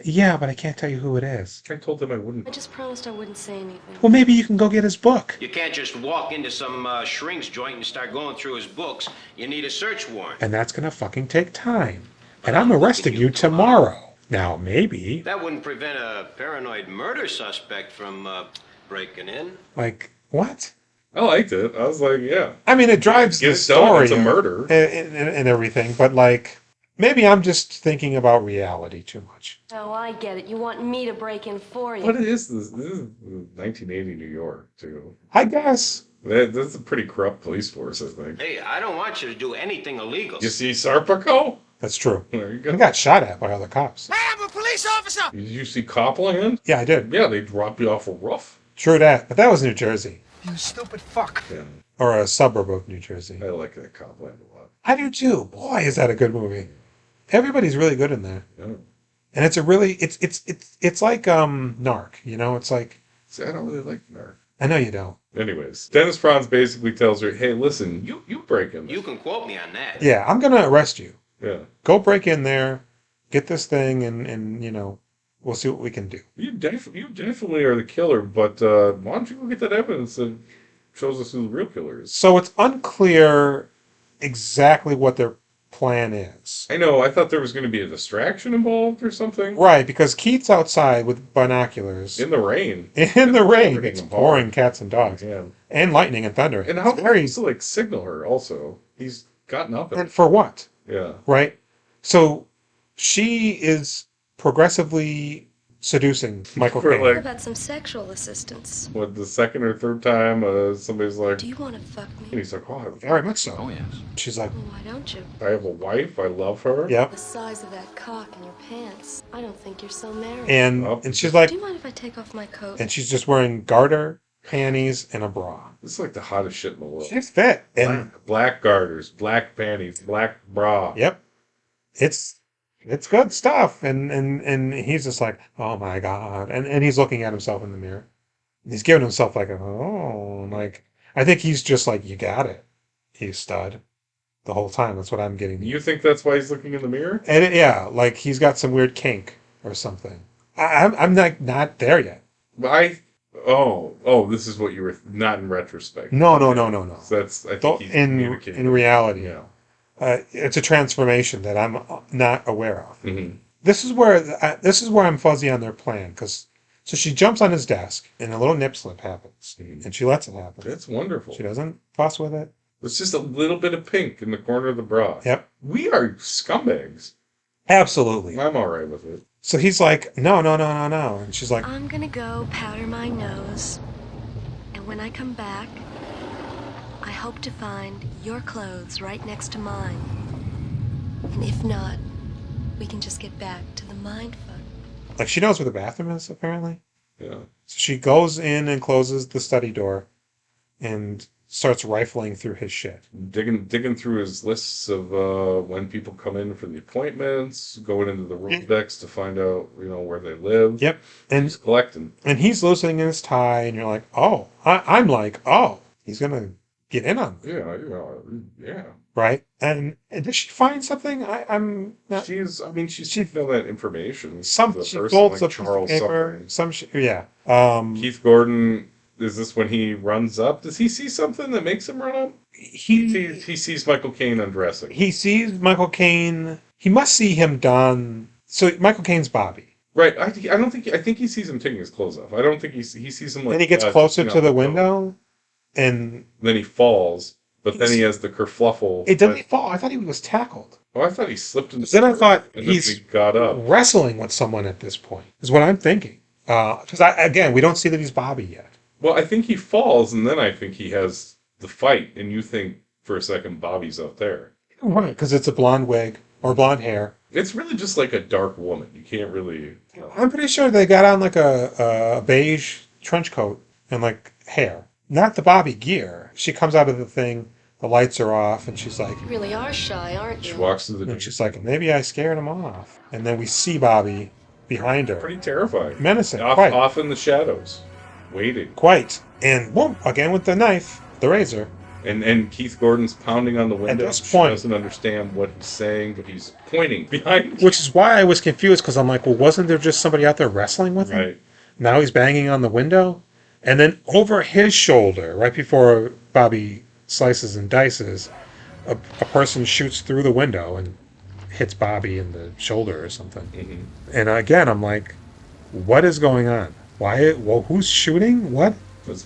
Yeah, but I can't tell you who it is. I told them I wouldn't. I just promised I wouldn't say anything. Well, maybe you can go get his book. You can't just walk into some shrink's joint and start going through his books. You need a search warrant. And that's going to fucking take time. And I'm arresting you tomorrow. Now, maybe. That wouldn't prevent a paranoid murder suspect from breaking in. Like, what? I liked it. I was like, yeah. I mean, it drives the story. It's a murder. And everything, but like, maybe I'm just thinking about reality too much. Oh, I get it. You want me to break in for you. What is this? This is 1980 New York, too. I guess. That's a pretty corrupt police force, I think. Hey, I don't want you to do anything illegal. You see Sarpico? That's true. There you go. He got shot at by other cops. I'm a police officer! Did you see Copland? Yeah, I did. Yeah, they dropped you off a roof. True that. But that was New Jersey. You stupid fuck. Yeah. Or a suburb of New Jersey. I like that Copland a lot. I do too. Boy, is that a good movie. Everybody's really good in there. Yeah. And it's a really, it's like Narc, it's like. See, I don't really like Narc. I know you don't. Anyways, Dennis Franz basically tells her, hey, listen, you break in. You can quote me on that. Yeah, I'm going to arrest you. Yeah. Go break in there, get this thing, and we'll see what we can do. You definitely are the killer, but why don't you go get that evidence that shows us who the real killer is? So it's unclear exactly what their plan is. I know, I thought there was going to be a distraction involved or something. Right, because Keith's outside with binoculars. In the rain. In the rain. It's pouring cats and dogs. Yeah. And lightning and thunder. And how very to signal her also. He's gotten up. And for what? Yeah. Right? So she is progressively seducing Michael Caine. What about some sexual assistance? What, the second or third time somebody's like, do you want to fuck me? And he's like, oh, very much so. Oh, yes. She's like, well, why don't you? I have a wife. I love her. Yep. The size of that cock in your pants. I don't think you're so married. And she's like, do you mind if I take off my coat? And she's just wearing garter, panties, and a bra. This is like the hottest shit in the world. She's fit. And black garters, black panties, black bra. Yep. It's good stuff. And he's just like, oh my God. And he's looking at himself in the mirror. He's giving himself like I think he's just like, you got it, you stud. The whole time. That's what I'm getting. You think that's why he's looking in the mirror? And like he's got some weird kink or something. I'm like not there yet. This is what you were not in retrospect. No. So that's I think he's in reality. Yeah. It's a transformation that I'm not aware of. Mm-hmm. This is where I'm fuzzy on their plan so she jumps on his desk and a little nip slip happens and she lets it happen. That's wonderful. She doesn't fuss with it. It's just a little bit of pink in the corner of the bra. Yep. We are scumbags. Absolutely. I'm all right with it. So he's like, no. And she's like, I'm going to go powder my nose. And when I come back, I hope to find your clothes right next to mine. And if not, we can just get back to the mindfuck. Like she knows where the bathroom is, apparently. Yeah. So she goes in and closes the study door and starts rifling through his shit. Digging through his lists of when people come in for the appointments, going into the Rolodex to find out, where they live. Yep. And he's collecting. And he's loosening his tie, and you're like, oh. I'm like, oh, he's going to get in on it. Yeah. Right? And does she find something? I'm not... She's found that information. She folds up Charles paper. Keith Gordon... Is this when he runs up? Does he see something that makes him run up? He sees Michael Caine undressing. He sees Michael Caine. He must see him don. So Michael Caine's Bobby. Right. I think he sees him taking his clothes off. I don't think he sees him like. And he gets closer to the window, and then he falls. But then he has the kerfluffle. It doesn't fall. I thought he was tackled. Oh, I thought he slipped in. Then I thought he got up, wrestling with someone at this point. Is what I'm thinking. Because we don't see that he's Bobby yet. Well, I think he falls, and then I think he has the fight, and you think for a second Bobby's out there. Right, because it's a blonde wig or blonde hair. It's really just like a dark woman. You can't really... I'm pretty sure they got on like a beige trench coat and like hair. Not the Bobby gear. She comes out of the thing, the lights are off, and she's like... You really are shy, aren't you? She walks to the... And she's like, maybe I scared him off. And then we see Bobby behind her. Pretty terrifying. Menacing. Off in the shadows. Waiting. Quite. And boom, again with the knife, the razor. And Keith Gordon's pounding on the window. At this point, she doesn't understand what he's saying, but he's pointing behind. Which is why I was confused, because I'm like, well, wasn't there just somebody out there wrestling with him? Right. Now he's banging on the window. And then over his shoulder, right before Bobby slices and dices, a person shoots through the window and hits Bobby in the shoulder or something. Mm-hmm. And again, I'm like, what is going on? Why? Well, who's shooting? What?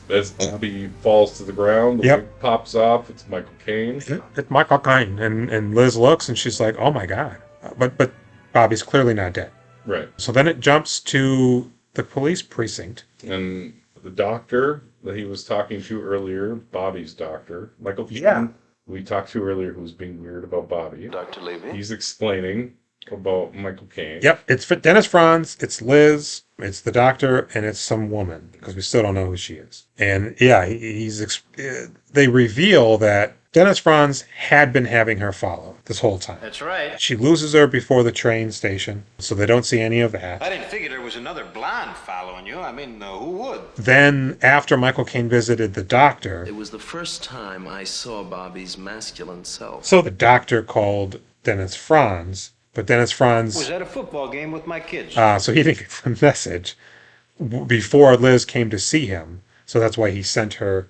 As Bobby falls to the ground, the wig pops off. It's Michael Caine. It's Michael Caine. And Liz looks and she's like, oh my God. But Bobby's clearly not dead. Right. So then it jumps to the police precinct. And the doctor that he was talking to earlier, Bobby's doctor, Michael Caine, we talked to earlier, who was being weird about Bobby. Dr. Levy. He's explaining about Michael Caine. Yep, it's Dennis Franz, it's Liz, it's the doctor, and it's some woman, because we still don't know who she is. And yeah, they reveal that Dennis Franz had been having her followed this whole time. That's right. She loses her before the train station, so they don't see any of that. I didn't figure there was another blonde following you. I mean, who would? Then, after Michael Caine visited the doctor... It was the first time I saw Bobby's masculine self. So the doctor called Dennis Franz, but Dennis Franz... Was at a football game with my kids. So he didn't get the message before Liz came to see him, so that's why he sent her...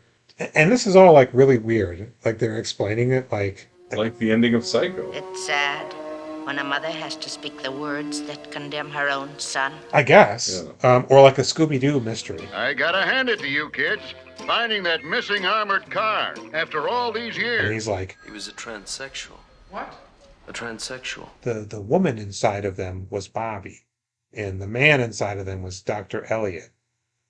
And this is all, like, really weird. Like, they're explaining it, like the ending of Psycho. It's sad when a mother has to speak the words that condemn her own son. I guess. Yeah. Or like a Scooby-Doo mystery. I gotta hand it to you kids. Finding that missing armored car after all these years. And he's like... He was a transsexual. What? A transsexual. The woman inside of them was Bobby. And the man inside of them was Dr. Elliot.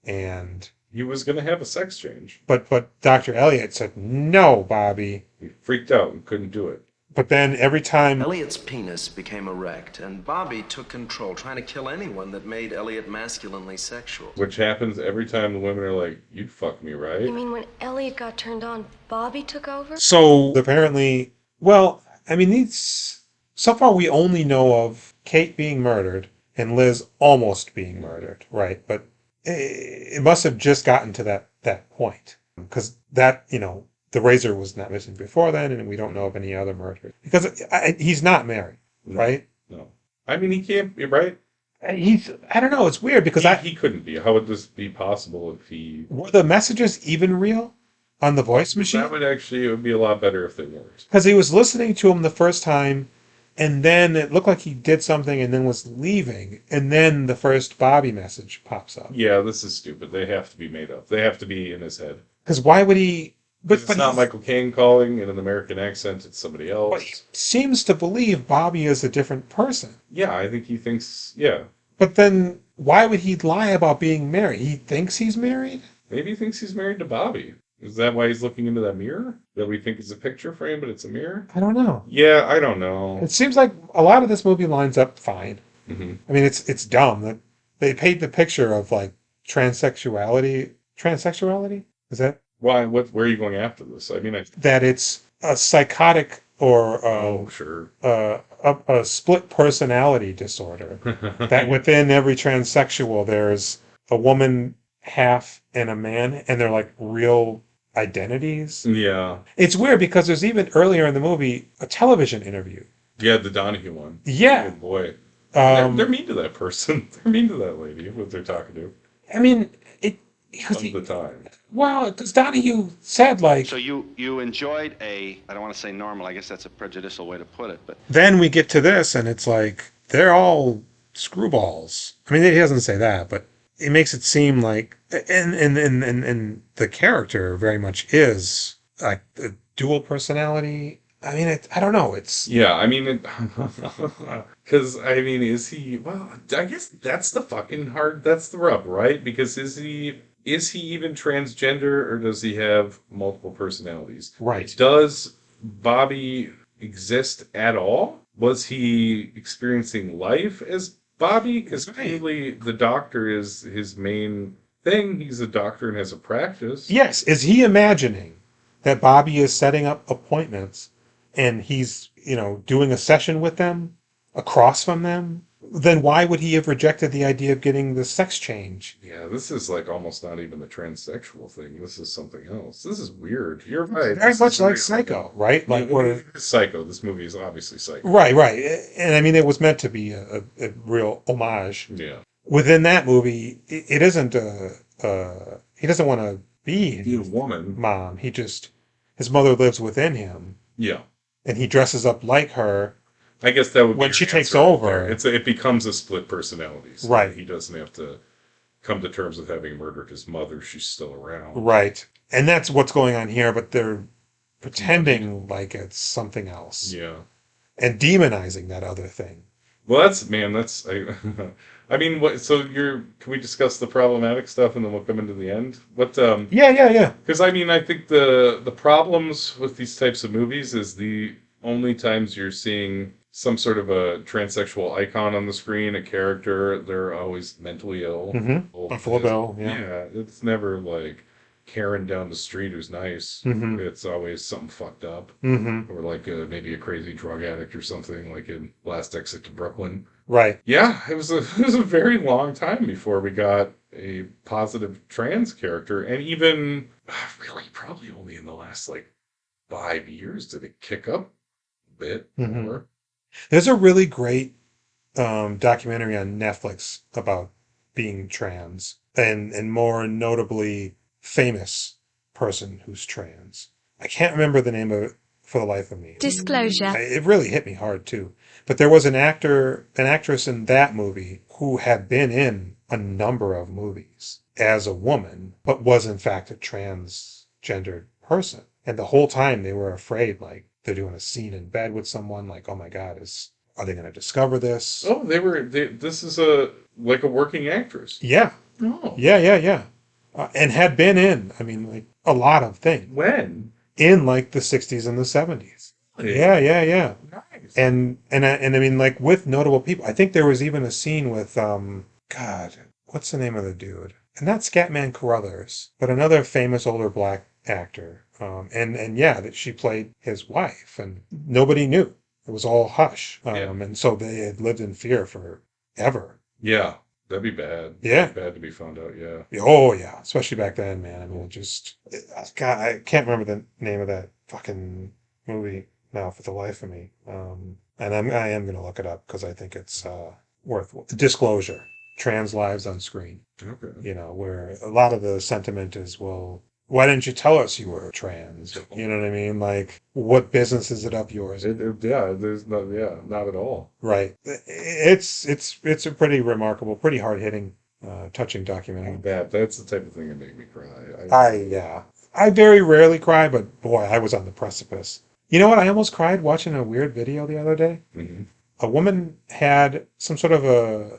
And... He was going to have a sex change. But Dr. Elliot said, no, Bobby. He freaked out and couldn't do it. But then every time... Elliot's penis became erect, and Bobby took control, trying to kill anyone that made Elliot masculinely sexual. Which happens every time the women are like, you'd fuck me, right? You mean when Elliot got turned on, Bobby took over? So apparently... Well, I mean, so far we only know of Kate being murdered and Liz almost being murdered, right? But... it must have just gotten to that point, because that, the razor was not missing before then, and we don't know of any other murder, because he's not married, right? No. I mean, he can't be, right? I don't know, it's weird, because he couldn't be. How would this be possible if he... Were the messages even real on the voice machine? It would be a lot better if they weren't. Because he was listening to him the first time, and then it looked like he did something and then was leaving. And then the first Bobby message pops up. Yeah, this is stupid. They have to be made up. They have to be in his head. Because why would he... But it's not Michael Caine calling in an American accent. It's somebody else. But he seems to believe Bobby is a different person. Yeah, I think he thinks... Yeah. But then why would he lie about being married? He thinks he's married? Maybe he thinks he's married to Bobby. Is that why he's looking into that mirror? That we think is a picture frame, but it's a mirror? I don't know. Yeah, I don't know. It seems like a lot of this movie lines up fine. Mm-hmm. I mean, it's dumb that they paint the picture of, like, transsexuality. Transsexuality? Is that? Why? Where are you going after this? I mean, that it's a psychotic or sure. A split personality disorder. That within every transsexual, there's a woman half and a man, and they're like real identities. Yeah. It's weird because there's even earlier in the movie a television interview. Yeah, the Donahue one. Yeah. Oh boy. They're mean to that person. They're mean to that lady what they're talking to. I mean, all the time. Well, because Donahue said like. So you enjoyed I don't want to say normal. I guess that's a prejudicial way to put it, but. Then we get to this, and it's like they're all screwballs. I mean, he doesn't say that, but it makes it seem like, and the character very much is like a dual personality. I mean, I don't know. It's I mean, because I mean, is he? Well, I guess that's the fucking hard. That's the rub, right? Because is he even transgender, or does he have multiple personalities? Right. Does Bobby exist at all? Was he experiencing life as Bobby? Because clearly the doctor is his main thing. He's a doctor and has a practice. Yes. Is he imagining that Bobby is setting up appointments and he's, doing a session with them across from them? Then why would he have rejected the idea of getting the sex change? Yeah, this is like almost not even the transsexual thing. This is something else. This is weird. You're right. Very much like Psycho, right? Like Psycho. This movie is obviously Psycho. Right. And I mean, it was meant to be a real homage. Yeah. Within that movie, it isn't he doesn't want to be a woman. Mom. His mother lives within him. Yeah. And he dresses up like her. I guess that would be when she takes over. It becomes a split personality. So right. He doesn't have to come to terms with having murdered his mother. She's still around. Right. And that's what's going on here, but they're pretending like it's something else. Yeah. And demonizing that other thing. Well, I mean, what? So can we discuss the problematic stuff and then we'll come into the end? What? Yeah. Because I mean, I think the problems with these types of movies is the only times you're seeing some sort of a transsexual icon on the screen, a character, they're always mentally ill. Mm-hmm. Buffalo Bill. Yeah, it's never like Karen down the street who's nice. Mm-hmm. It's always something fucked up. Mm-hmm. Or like maybe a crazy drug addict or something, like in Last Exit to Brooklyn. Right. Yeah, it was a very long time before we got a positive trans character. And even, really, probably only in the last, 5 years did it kick up a bit more. There's a really great documentary on Netflix about being trans, and more notably, famous person who's trans. I can't remember the name of it for the life of me. Disclosure. It really hit me hard too. But there was an actress in that movie who had been in a number of movies as a woman, but was in fact a transgendered person. And the whole time they were afraid, they're doing a scene in bed with someone, oh my God, are they going to discover this? Oh, this is a working actress. Yeah. Oh. Yeah. And had been in, a lot of things. When? In the 60s and the 70s. Really? Yeah. Nice. And with notable people. I think there was even a scene with, God, what's the name of the dude? And not Scatman Carruthers, but another famous older black actor. That she played his wife, and nobody knew. It was all hush. And so they had lived in fear forever. Yeah. That'd be bad. Yeah. Bad to be found out, yeah. Oh, yeah. Especially back then, man. God, I can't remember the name of that fucking movie now for the life of me. And I am going to look it up because I think it's worth disclosure. Trans lives on screen. Okay. Where a lot of the sentiment is, well, why didn't you tell us you were trans? You know what I mean? What business is it of yours? There's not at all. Right. It's a pretty remarkable, pretty hard-hitting, touching documentary. That's the type of thing that made me cry. I very rarely cry, but boy, I was on the precipice. You know what? I almost cried watching a weird video the other day. Mm-hmm. A woman had some sort of a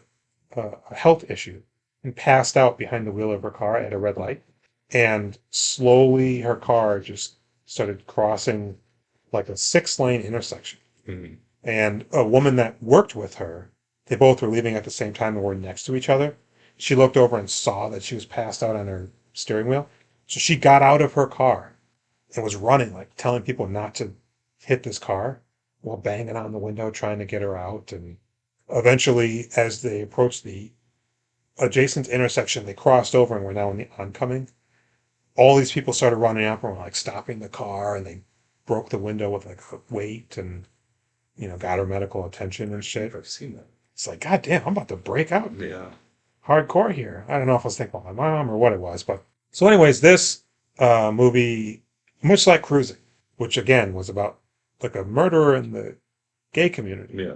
health issue and passed out behind the wheel of her car at a red light. And slowly her car just started crossing a 6-lane intersection. Mm-hmm. And a woman that worked with her, they both were leaving at the same time and were next to each other. She looked over and saw that she was passed out on her steering wheel So she got out of her car and was running, like telling people not to hit this car while banging on the window, trying to get her out. And eventually, as they approached the adjacent intersection, they crossed over and were now in the oncoming. All these people started running up and were like stopping the car, and they broke the window with like a weight and, got her medical attention and shit. I've seen that. It's like, God damn, I'm about to break out. Yeah. Hardcore here. I don't know if I was thinking about my mom or what it was, but so anyways, this movie, much like Cruising, which again was about like a murderer in the gay community. Yeah.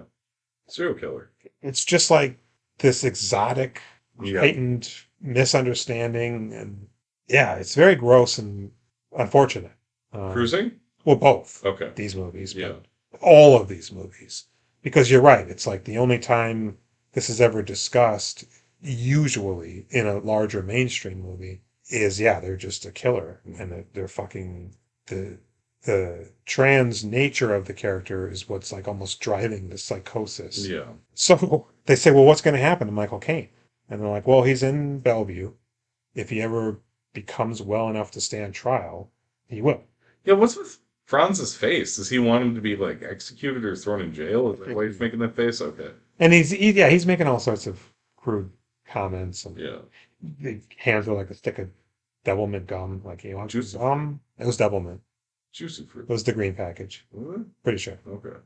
Serial killer. It's just like this exotic, heightened misunderstanding, and yeah, it's very gross and unfortunate. Cruising? Well, both. Okay. These movies. Yeah. All of these movies. Because you're right. It's like the only time this is ever discussed, usually in a larger mainstream movie, is, they're just a killer. And they're fucking... The trans nature of the character is what's like almost driving the psychosis. Yeah. So they say, well, what's going to happen to Michael Caine? And they're like, well, he's in Bellevue. If he ever becomes well enough to stand trial, he will. Yeah, what's with Franz's face? Does he want him to be like executed or thrown in jail? Is that why he's making that face? Okay. And he's making all sorts of crude comments. And the hands are like a stick of Devilment gum. Like, Juicy gum? It was Devilment. Juicy fruit. It was the green package. Really? Pretty sure. Okay.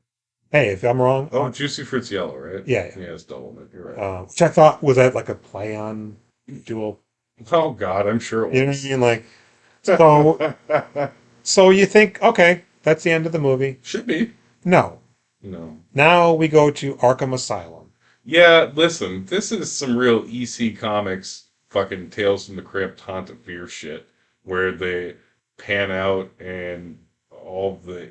Hey, if I'm wrong. Oh, Juicy Fruit's yellow, right? Yeah. Yeah, it's Devilment. You're right. Which I thought was that like a play on dual. Oh, God, I'm sure it was. You know what I mean? Like, so you think, okay, that's the end of the movie. Should be. No. Now we go to Arkham Asylum. Yeah, listen, this is some real EC Comics fucking Tales from the Crypt, Haunt of Fear shit, where they pan out and all the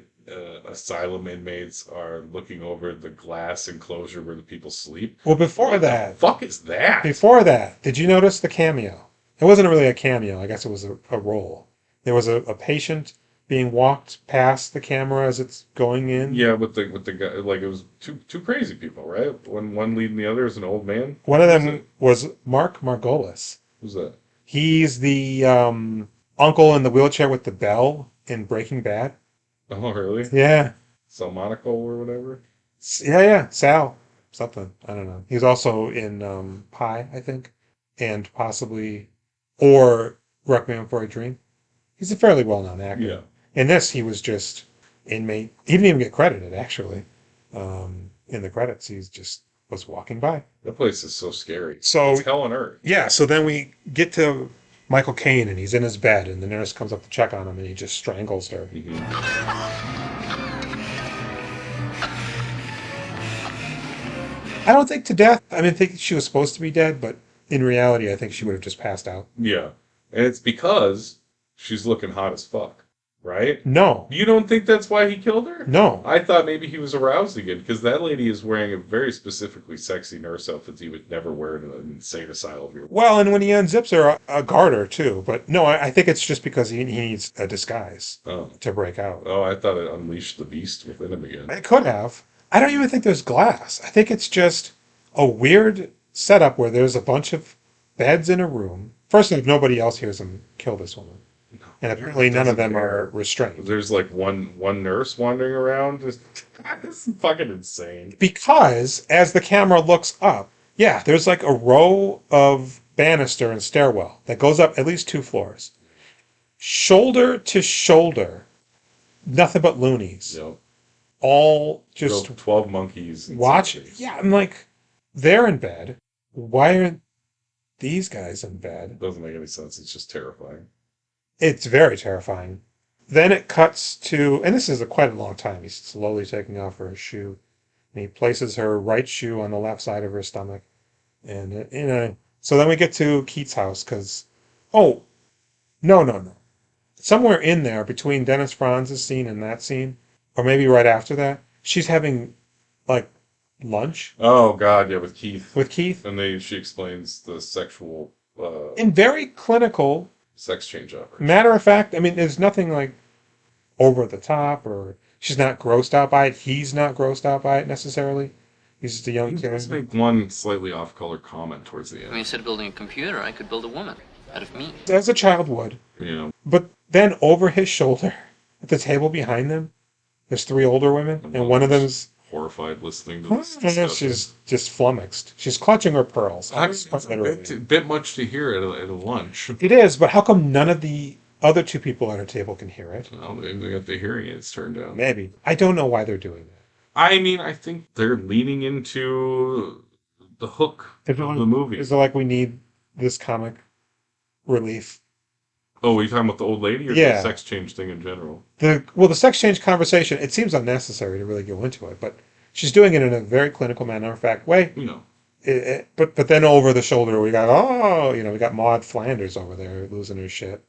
asylum inmates are looking over the glass enclosure where the people sleep. Well, before that... What the fuck is that? Before that, did you notice the cameo? It wasn't really a cameo. I guess it was a role. There was a patient being walked past the camera as it's going in. Yeah, with the guy, like it was two crazy people, right? One leading the other is an old man. One of them was Mark Margolis. Who's that? He's the uncle in the wheelchair with the bell in Breaking Bad. Oh, really? Yeah. Salmonico or whatever? Yeah. Sal. Something. I don't know. He's also in Pi, I think. And possibly... Or Requiem for a Dream. He's a fairly well-known actor. Yeah. In this, he was just inmate. He didn't even get credited, actually. In the credits, he just was walking by. That place is so scary. So, it's hell on earth. Yeah, so then we get to Michael Caine, and he's in his bed, and the nurse comes up to check on him, and he just strangles her. Mm-hmm. I don't think to death. I think she was supposed to be dead, but in reality, I think she would have just passed out. Yeah. And it's because she's looking hot as fuck, right? No. You don't think that's why he killed her? No. I thought maybe he was aroused again, because that lady is wearing a very specifically sexy nurse outfit he would never wear in an insane asylum. Well, and when he unzips her, a garter, too. But no, I think it's just because he needs a disguise to break out. Oh, I thought it unleashed the beast within him again. It could have. I don't even think there's glass. I think it's just a weird setup where there's a bunch of beds in a room. First off, nobody else hears him kill this woman. No, and apparently none of them are restrained. There's like one nurse wandering around. It's fucking insane. Because as the camera looks up, there's like a row of banister and stairwell that goes up at least 2 floors. Shoulder to shoulder, nothing but loonies. Yep. All just 12 monkeys. Watching. Yeah, I'm like, they're in bed. Why aren't these guys in bed? Doesn't make any sense. It's just terrifying. It's very terrifying. Then it cuts to, and this is quite a long time. He's slowly taking off her shoe, and he places her right shoe on the left side of her stomach, and so then we get to Keith's house because, no. Somewhere in there between Dennis Franz's scene and that scene, or maybe right after that, she's having like lunch. Oh God, yeah, with Keith. With Keith, and she explains the sexual. In very clinical. Sex change operation. Matter of fact, there's nothing like over the top, or she's not grossed out by it. He's not grossed out by it necessarily. He's just a young kid. Let's make one slightly off-color comment towards the end. Instead of building a computer, I could build a woman. out of me. As a child would. Yeah. But then over his shoulder, at the table behind them, there's 3 older women, and one of them's horrified listening to this and discussion. she's just flummoxed. She's clutching her pearls. It's a bit much to hear at a lunch. It is, but how come none of the other 2 people at her table can hear it? Well, they got the hearing aids turned out. Maybe. I don't know why they're doing that. I mean, I think they're leaning into the hook of the movie. Is it like we need this comic relief? Oh, are you talking about the old lady or Yeah. the sex change thing in general? The sex change conversation, it seems unnecessary to really go into it, but she's doing it in a very clinical matter-of-fact way. You know. But then over the shoulder, we got, we got Maud Flanders over there losing her shit.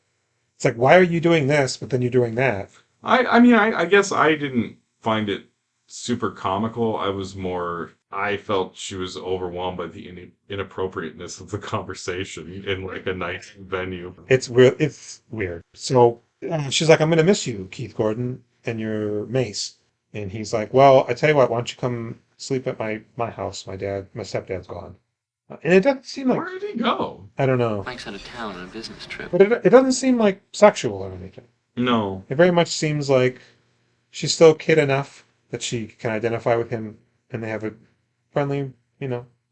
It's like, why are you doing this, but then you're doing that? I guess I didn't find it super comical. I felt she was overwhelmed by the inappropriateness of the conversation in like a nice venue. It's weird. So she's like, I'm going to miss you, Keith Gordon, and your mace. And he's like, well, I tell you what, why don't you come sleep at my house? My stepdad's gone. And it doesn't seem like... Where did he go? I don't know. Mike's out of town on a business trip. But it doesn't seem like sexual or anything. No. It very much seems like she's still kid enough that she can identify with him and they have a friendly,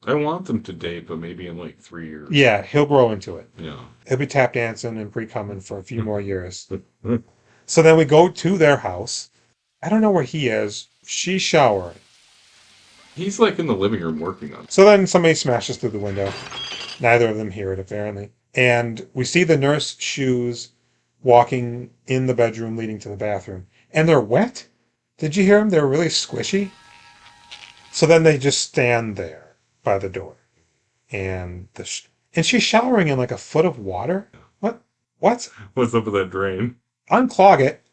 I want them to date, but maybe in like 3 years. Yeah, he'll grow into it. Yeah. He'll be tap dancing and pre-cumming for a few more years. So then we go to their house. I don't know where he is. She's showering. He's like in the living room working on it. So then somebody smashes through the window. Neither of them hear it, apparently. And we see the nurse shoes walking in the bedroom leading to the bathroom. And they're wet. Did you hear them? They're really squishy. So then they just stand there by the door. And and she's showering in like a foot of water? What? What's up with that drain? Unclog it.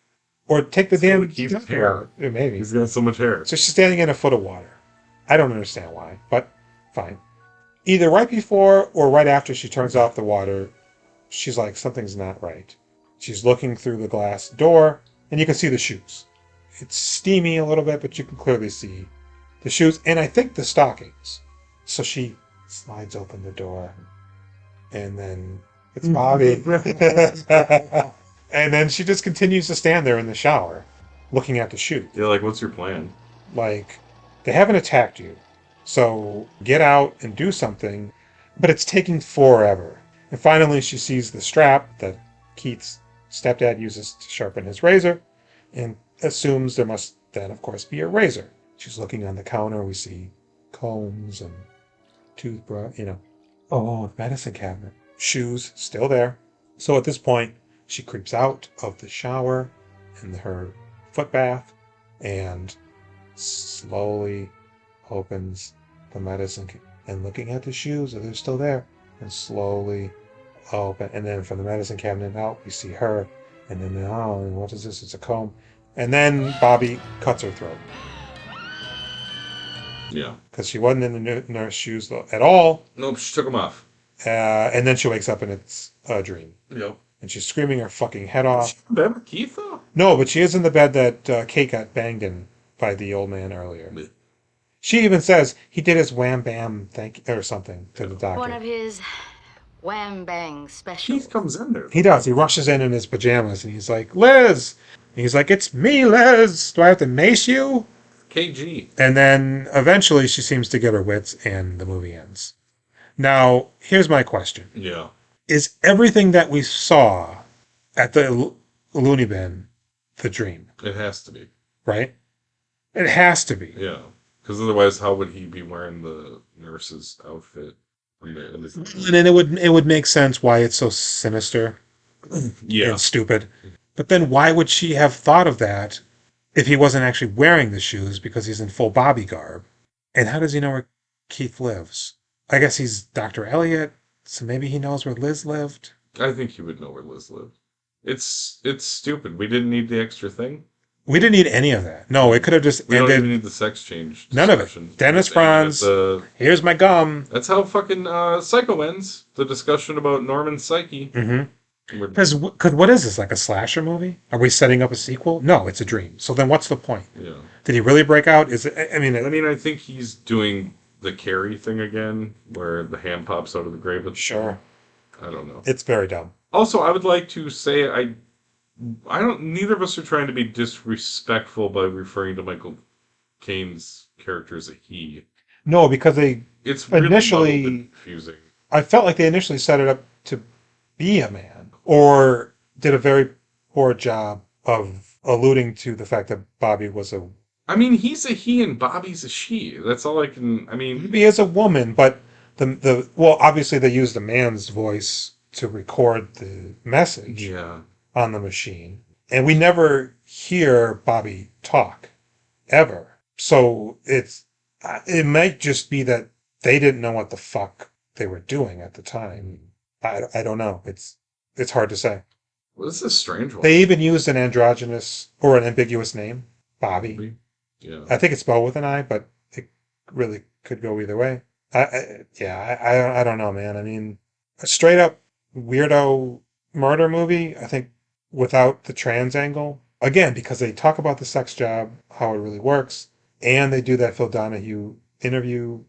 Or take the damn Keith's hair. Maybe. He's got so much hair. So she's standing in a foot of water. I don't understand why, but fine. Either right before or right after she turns off the water, she's like, something's not right. She's looking through the glass door, and you can see the shoes. It's steamy a little bit, but you can clearly see the shoes, and I think the stockings. So she slides open the door, and then it's Bobby. And then she just continues to stand there in the shower, looking at the shoe. Yeah, like, what's your plan? Like, they haven't attacked you, so get out and do something, but it's taking forever. And finally she sees the strap that Keith's stepdad uses to sharpen his razor, and assumes there must then, of course, be a razor. She's looking on the counter. We see combs and toothbrush, medicine cabinet. Shoes, still there. So at this point, she creeps out of the shower in her foot bath and slowly opens the medicine and looking at the shoes, they're still there, and slowly open. And then from the medicine cabinet out, we see her. And then, what is this? It's a comb. And then Bobby cuts her throat. Yeah. Because she wasn't in the nurse shoes at all. Nope, she took them off. And then she wakes up and it's a dream. Yep. And she's screaming her fucking head off. Is she in bed with Keith, though? No, but she is in the bed that Kate got banged in by the old man earlier. Yeah. She even says he did his wham bam or something to the doctor. One of his wham bang specials. Keith comes in there. He does. He rushes in his pajamas and he's like, Liz! And he's like, it's me, Liz! Do I have to mace you? KG. And then eventually she seems to get her wits and the movie ends. Now, here's my question. Yeah. Is everything that we saw at the loony bin the dream? It has to be. Right? It has to be. Yeah. Because otherwise, how would he be wearing the nurse's outfit? And then it would make sense why it's so sinister and stupid. But then why would she have thought of that if he wasn't actually wearing the shoes because he's in full Bobby garb? And how does he know where Keith lives? I guess he's Dr. Elliot, so maybe he knows where Liz lived. I think he would know where Liz lived. It's stupid. We didn't need the extra thing. We didn't need any of that. No, it could have just ended. We don't even need the sex change. None of it. Dennis Franz, here's my gum. That's how fucking Psycho ends. The discussion about Norman's psyche. Mm-hmm. Because what is this, like a slasher movie? Are we setting up a sequel? No, it's a dream. So then what's the point? Yeah. Did he really break out? I think he's doing the Carrie thing again, where the hand pops out of the grave. Sure. I don't know. It's very dumb. Also, I would like to say neither of us are trying to be disrespectful by referring to Michael Caine's character as a he. No, because it's really initially muddled and confusing. I felt like they initially set it up to be a man, or did a very poor job of alluding to the fact that Bobby was a. I mean, he's a he and Bobby's a she. That's all I can. I mean, he is a woman, but well, obviously they used a man's voice to record the message on the machine, and we never hear Bobby talk ever. So it might just be that they didn't know what the fuck they were doing at the time. I don't know. It's hard to say. Well, this is a strange one. They even used an androgynous or an ambiguous name, Bobby. Yeah. I think it's spelled with an I, but it really could go either way. I don't know, man. I mean, a straight up weirdo murder movie, I think, without the trans angle. Again, because they talk about the sex job, how it really works, and they do that Phil Donahue interview.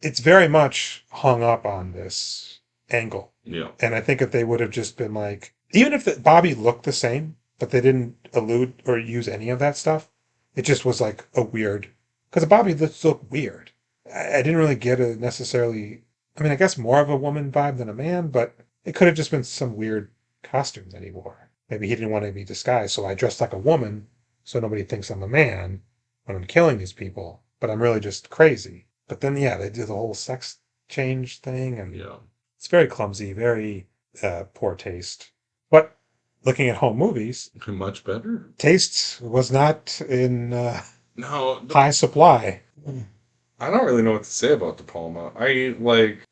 It's very much hung up on this angle. Yeah. And I think if they would have just been like, even if Bobby looked the same, but they didn't allude or use any of that stuff, it just was like a weird, because Bobby looked weird. I didn't really get a necessarily, I mean, I guess more of a woman vibe than a man, but it could have just been some weird costumes that he wore. Maybe he didn't want to be disguised, so I dressed like a woman so nobody thinks I'm a man when I'm killing these people, but I'm really just crazy. But then, yeah, they do the whole sex change thing, and it's very clumsy, very poor taste. But looking at home movies, much better. Taste was not in no high supply. I don't really know what to say about DePalma.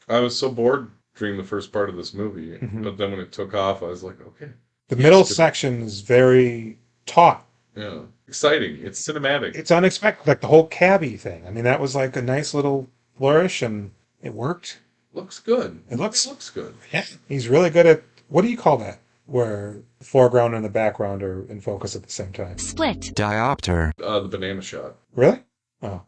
I was so bored during the first part of this movie, but then when it took off, I was like, okay. The middle section is very taut. Yeah. Exciting. It's cinematic. It's unexpected. Like the whole cabbie thing. I mean, that was like a nice little flourish, and it worked. Looks good. It looks good. Yeah. He's really good at, what do you call that? Where the foreground and the background are in focus at the same time. Split. Diopter. The banana shot. Really? Oh.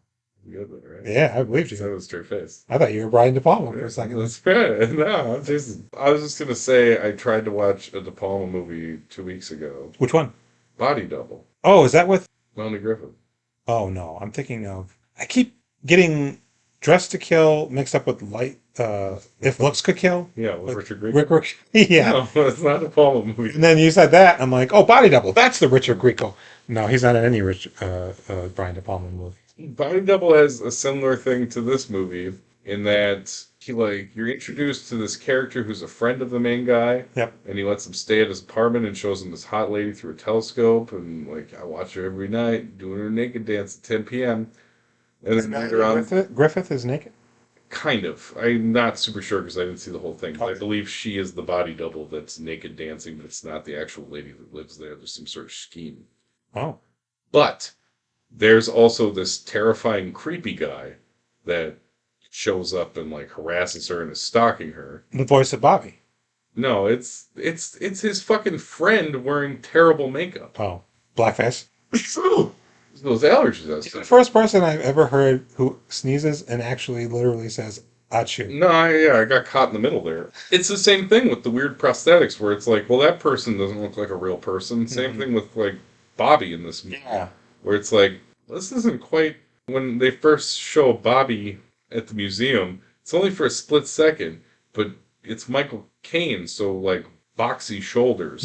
Good one, right? Yeah, I believed you. That was straight face. I thought you were Brian DePalma for a second. That's fair. No, I was just going to say I tried to watch a De Palma movie 2 weeks ago. Which one? Body Double. Oh, is that with Melanie Griffith? Oh, no. I'm thinking of... I keep getting Dressed to Kill mixed up with If Looks Could Kill. Yeah, with Richard Grieco. Yeah. No, it's not a Palma movie. And then you said that, I'm like, oh, Body Double. That's the Richard Grieco. No, he's not in any Brian De Palma movie. Body Double has a similar thing to this movie in that you're introduced to this character who's a friend of the main guy. Yep. And he lets him stay at his apartment and shows him this hot lady through a telescope. And I watch her every night doing her naked dance at 10 p.m. And then later on, Griffith is naked? Kind of. I'm not super sure because I didn't see the whole thing. But I believe she is the body double that's naked dancing, but it's not the actual lady that lives there. There's some sort of scheme. Oh. But there's also this terrifying, creepy guy that shows up and harasses her and is stalking her. The voice of Bobby. No, it's his fucking friend wearing terrible makeup. Oh, blackface. Those allergies. He's the first person I've ever heard who sneezes and actually literally says, achoo. No, I got caught in the middle there. It's the same thing with the weird prosthetics where it's well, that person doesn't look like a real person. Same thing with Bobby in this movie. Yeah. Where it's this isn't quite... When they first show Bobby at the museum, it's only for a split second, but it's Michael Caine, so boxy shoulders,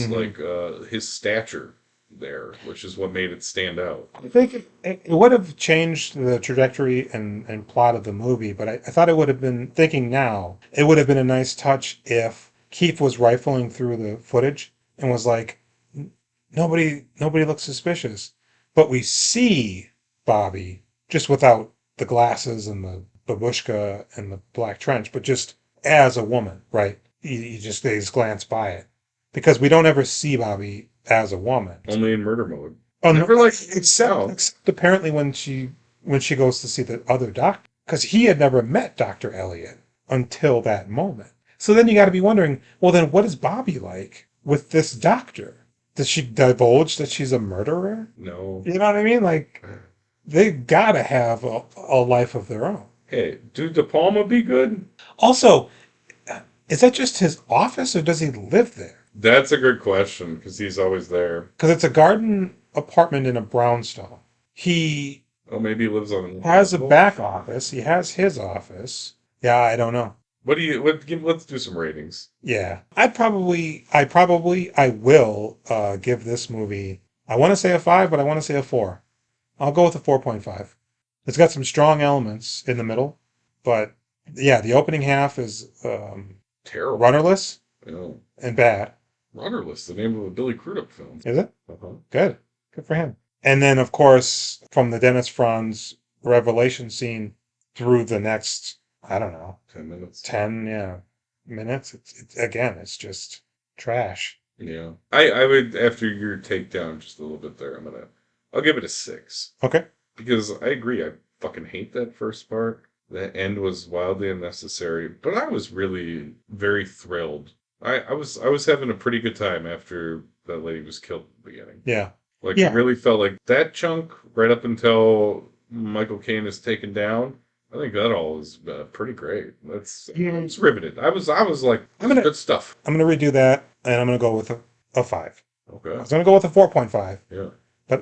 his stature there, which is what made it stand out. I think it would have changed the trajectory and plot of the movie, but I thought it would have been, thinking now, it would have been a nice touch if Keith was rifling through the footage and was nobody looks suspicious, but we see Bobby just without the glasses and the babushka and the black trench, but just as a woman, right? You just glance by it, because we don't ever see Bobby as a woman. Only in murder mode. Oh, never except apparently when she goes to see the other doctor, because he had never met Dr. Elliot until that moment. So then you got to be wondering, well, then what is Bobby like with this doctor? Does she divulge that she's a murderer? No. You know what I mean? They gotta have a life of their own. Hey, do De Palma be good? Also, Is that just his office, or does he live there? That's a good question, because he's always there. Because it's a garden apartment in a brownstone. He maybe he lives on has a back office. He has his office. Yeah, I don't know. Let's do some ratings. Yeah. I will give this movie, I want to say a 5, but I want to say a 4. I'll go with a 4.5. It's got some strong elements in the middle, but yeah, the opening half is terrible, runnerless Oh. and bad. Runnerless, the name of a Billy Crudup film. Is it? Uh-huh. Good for him. And then, of course, from the Dennis Franz revelation scene through the next, I don't know, 10 minutes. 10 minutes. It's just trash. Yeah. I would, after your takedown just a little bit there, I'll give it a 6. Okay. Because I agree, I fucking hate that first part. The end was wildly unnecessary, but I was really very thrilled. I was having a pretty good time after that lady was killed at the beginning. Yeah. It really felt like that chunk right up until Michael Caine is taken down. I think that all is pretty great. It's riveted. I was like, good stuff. I'm gonna redo that, and I'm gonna go with a 5. Okay. I was gonna go with a 4.5. Yeah.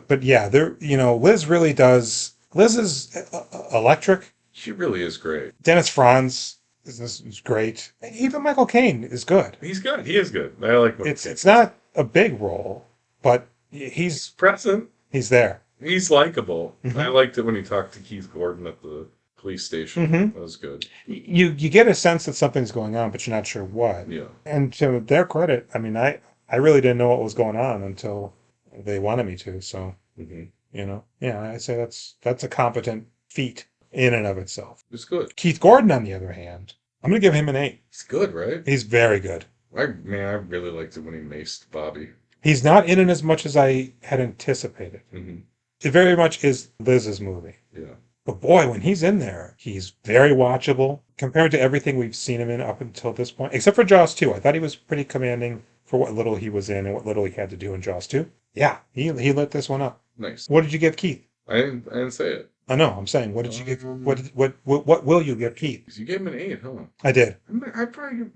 But yeah, Liz really does. Liz is electric. She really is great. Dennis Franz is great. Even Michael Caine is good. He's good. He is good. I like Michael Caine. It's not a big role, but he's present. He's there. He's likable. Mm-hmm. I liked it when he talked to Keith Gordon at the police station. Mm-hmm. That was good. You get a sense that something's going on, but you're not sure what. Yeah. And to their credit, I really didn't know what was going on until they wanted me to. So, I say that's a competent feat in and of itself. It's good. Keith Gordon, on the other hand, I'm going to give him an 8. He's good, right? He's very good. I really liked it when he maced Bobby. He's not in it as much as I had anticipated. Mm-hmm. It very much is Liz's movie. Yeah. But boy, when he's in there, he's very watchable compared to everything we've seen him in up until this point, except for Jaws 2. I thought he was pretty commanding for what little he was in and what little he had to do in Jaws 2. Yeah, he lit this one up. Nice. What did you give Keith? I didn't say it. I know. I'm saying, what did you give? What will you give Keith? You gave him an 8, huh? I did. I'd probably give.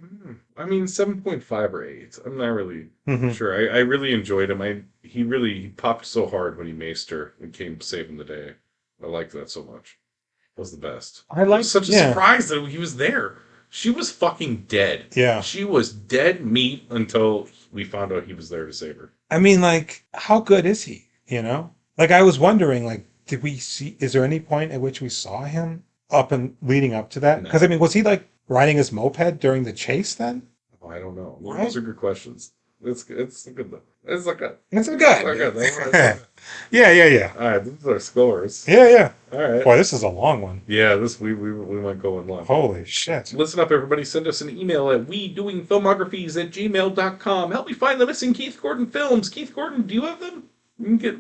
7.5 or 8. I'm not really Mm-hmm. sure. I really enjoyed him. He really popped so hard when he maced her and came saving the day. I liked that so much. It was the best. I like it was such a surprise that he was there. She was fucking dead. Yeah. She was dead meat until we found out he was there to save her. How good is he? I was wondering, did we see, is there any point at which we saw him up and leading up to that? No. Because, was he riding his moped during the chase then? Oh, I don't know. Right? Those are good questions. It's good though. It's good. Yeah. All right, these are our scores. Yeah. All right. Boy, this is a long one. Yeah, we might go in long. Holy shit. Listen up, everybody. Send us an email at wedoingfilmographies@gmail.com. Help me find the missing Keith Gordon films. Keith Gordon, do you have them?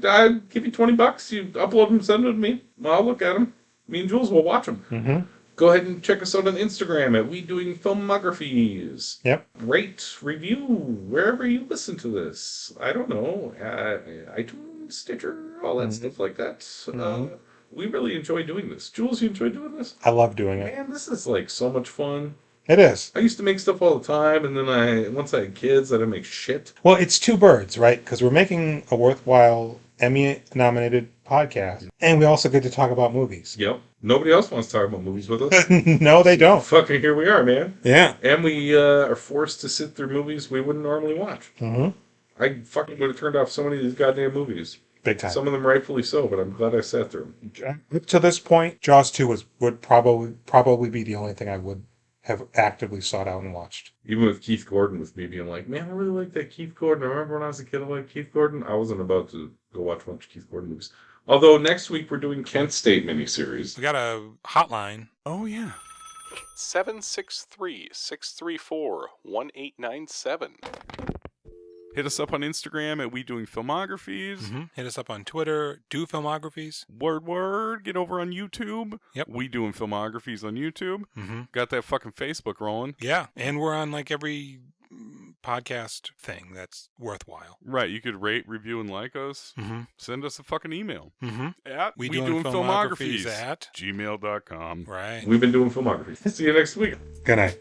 I'll give you $20. You upload them, send them to me. I'll look at them. Me and Jules will watch them. Mm-hmm. Go ahead and check us out on Instagram at wedoingfilmographies. Yep. Rate, review, wherever you listen to this. I don't know. iTunes, Stitcher, all that stuff like that. Mm-hmm. We really enjoy doing this. Jules, you enjoy doing this? I love doing it. Man, this is so much fun. It is. I used to make stuff all the time, and then once I had kids, I didn't make shit. Well, it's two birds, right? Because we're making a worthwhile Emmy-nominated podcast, and we also get to talk about movies. Yep. Nobody else wants to talk about movies with us. No, they don't. Fucking here we are, man. Yeah. And we are forced to sit through movies we wouldn't normally watch. Mm-hmm. I fucking would have turned off so many of these goddamn movies. Big time. Some of them rightfully so, but I'm glad I sat through them. Up to this point, Jaws 2 would probably be the only thing I would have actively sought out and watched. Even with Keith Gordon, with me being like, man, I really like that Keith Gordon. I remember when I was a kid, I liked Keith Gordon. I wasn't about to go watch a bunch of Keith Gordon movies. Although next week we're doing Kent State miniseries. We got a hotline. Oh, yeah. 763-634-1897. Hit us up on Instagram at We Doing Filmographies. Mm-hmm. Hit us up on Twitter, Do Filmographies. Word. Get over on YouTube. Yep. We Doing Filmographies on YouTube. Mm-hmm. Got that fucking Facebook rolling. Yeah, and we're on every podcast thing that's worthwhile. Right, you could rate, review, and like us. Mm-hmm. Send us a fucking email. Mm-hmm. At We Doing Filmographies at gmail.com. Right. We've been doing filmography. See you next week. Good night.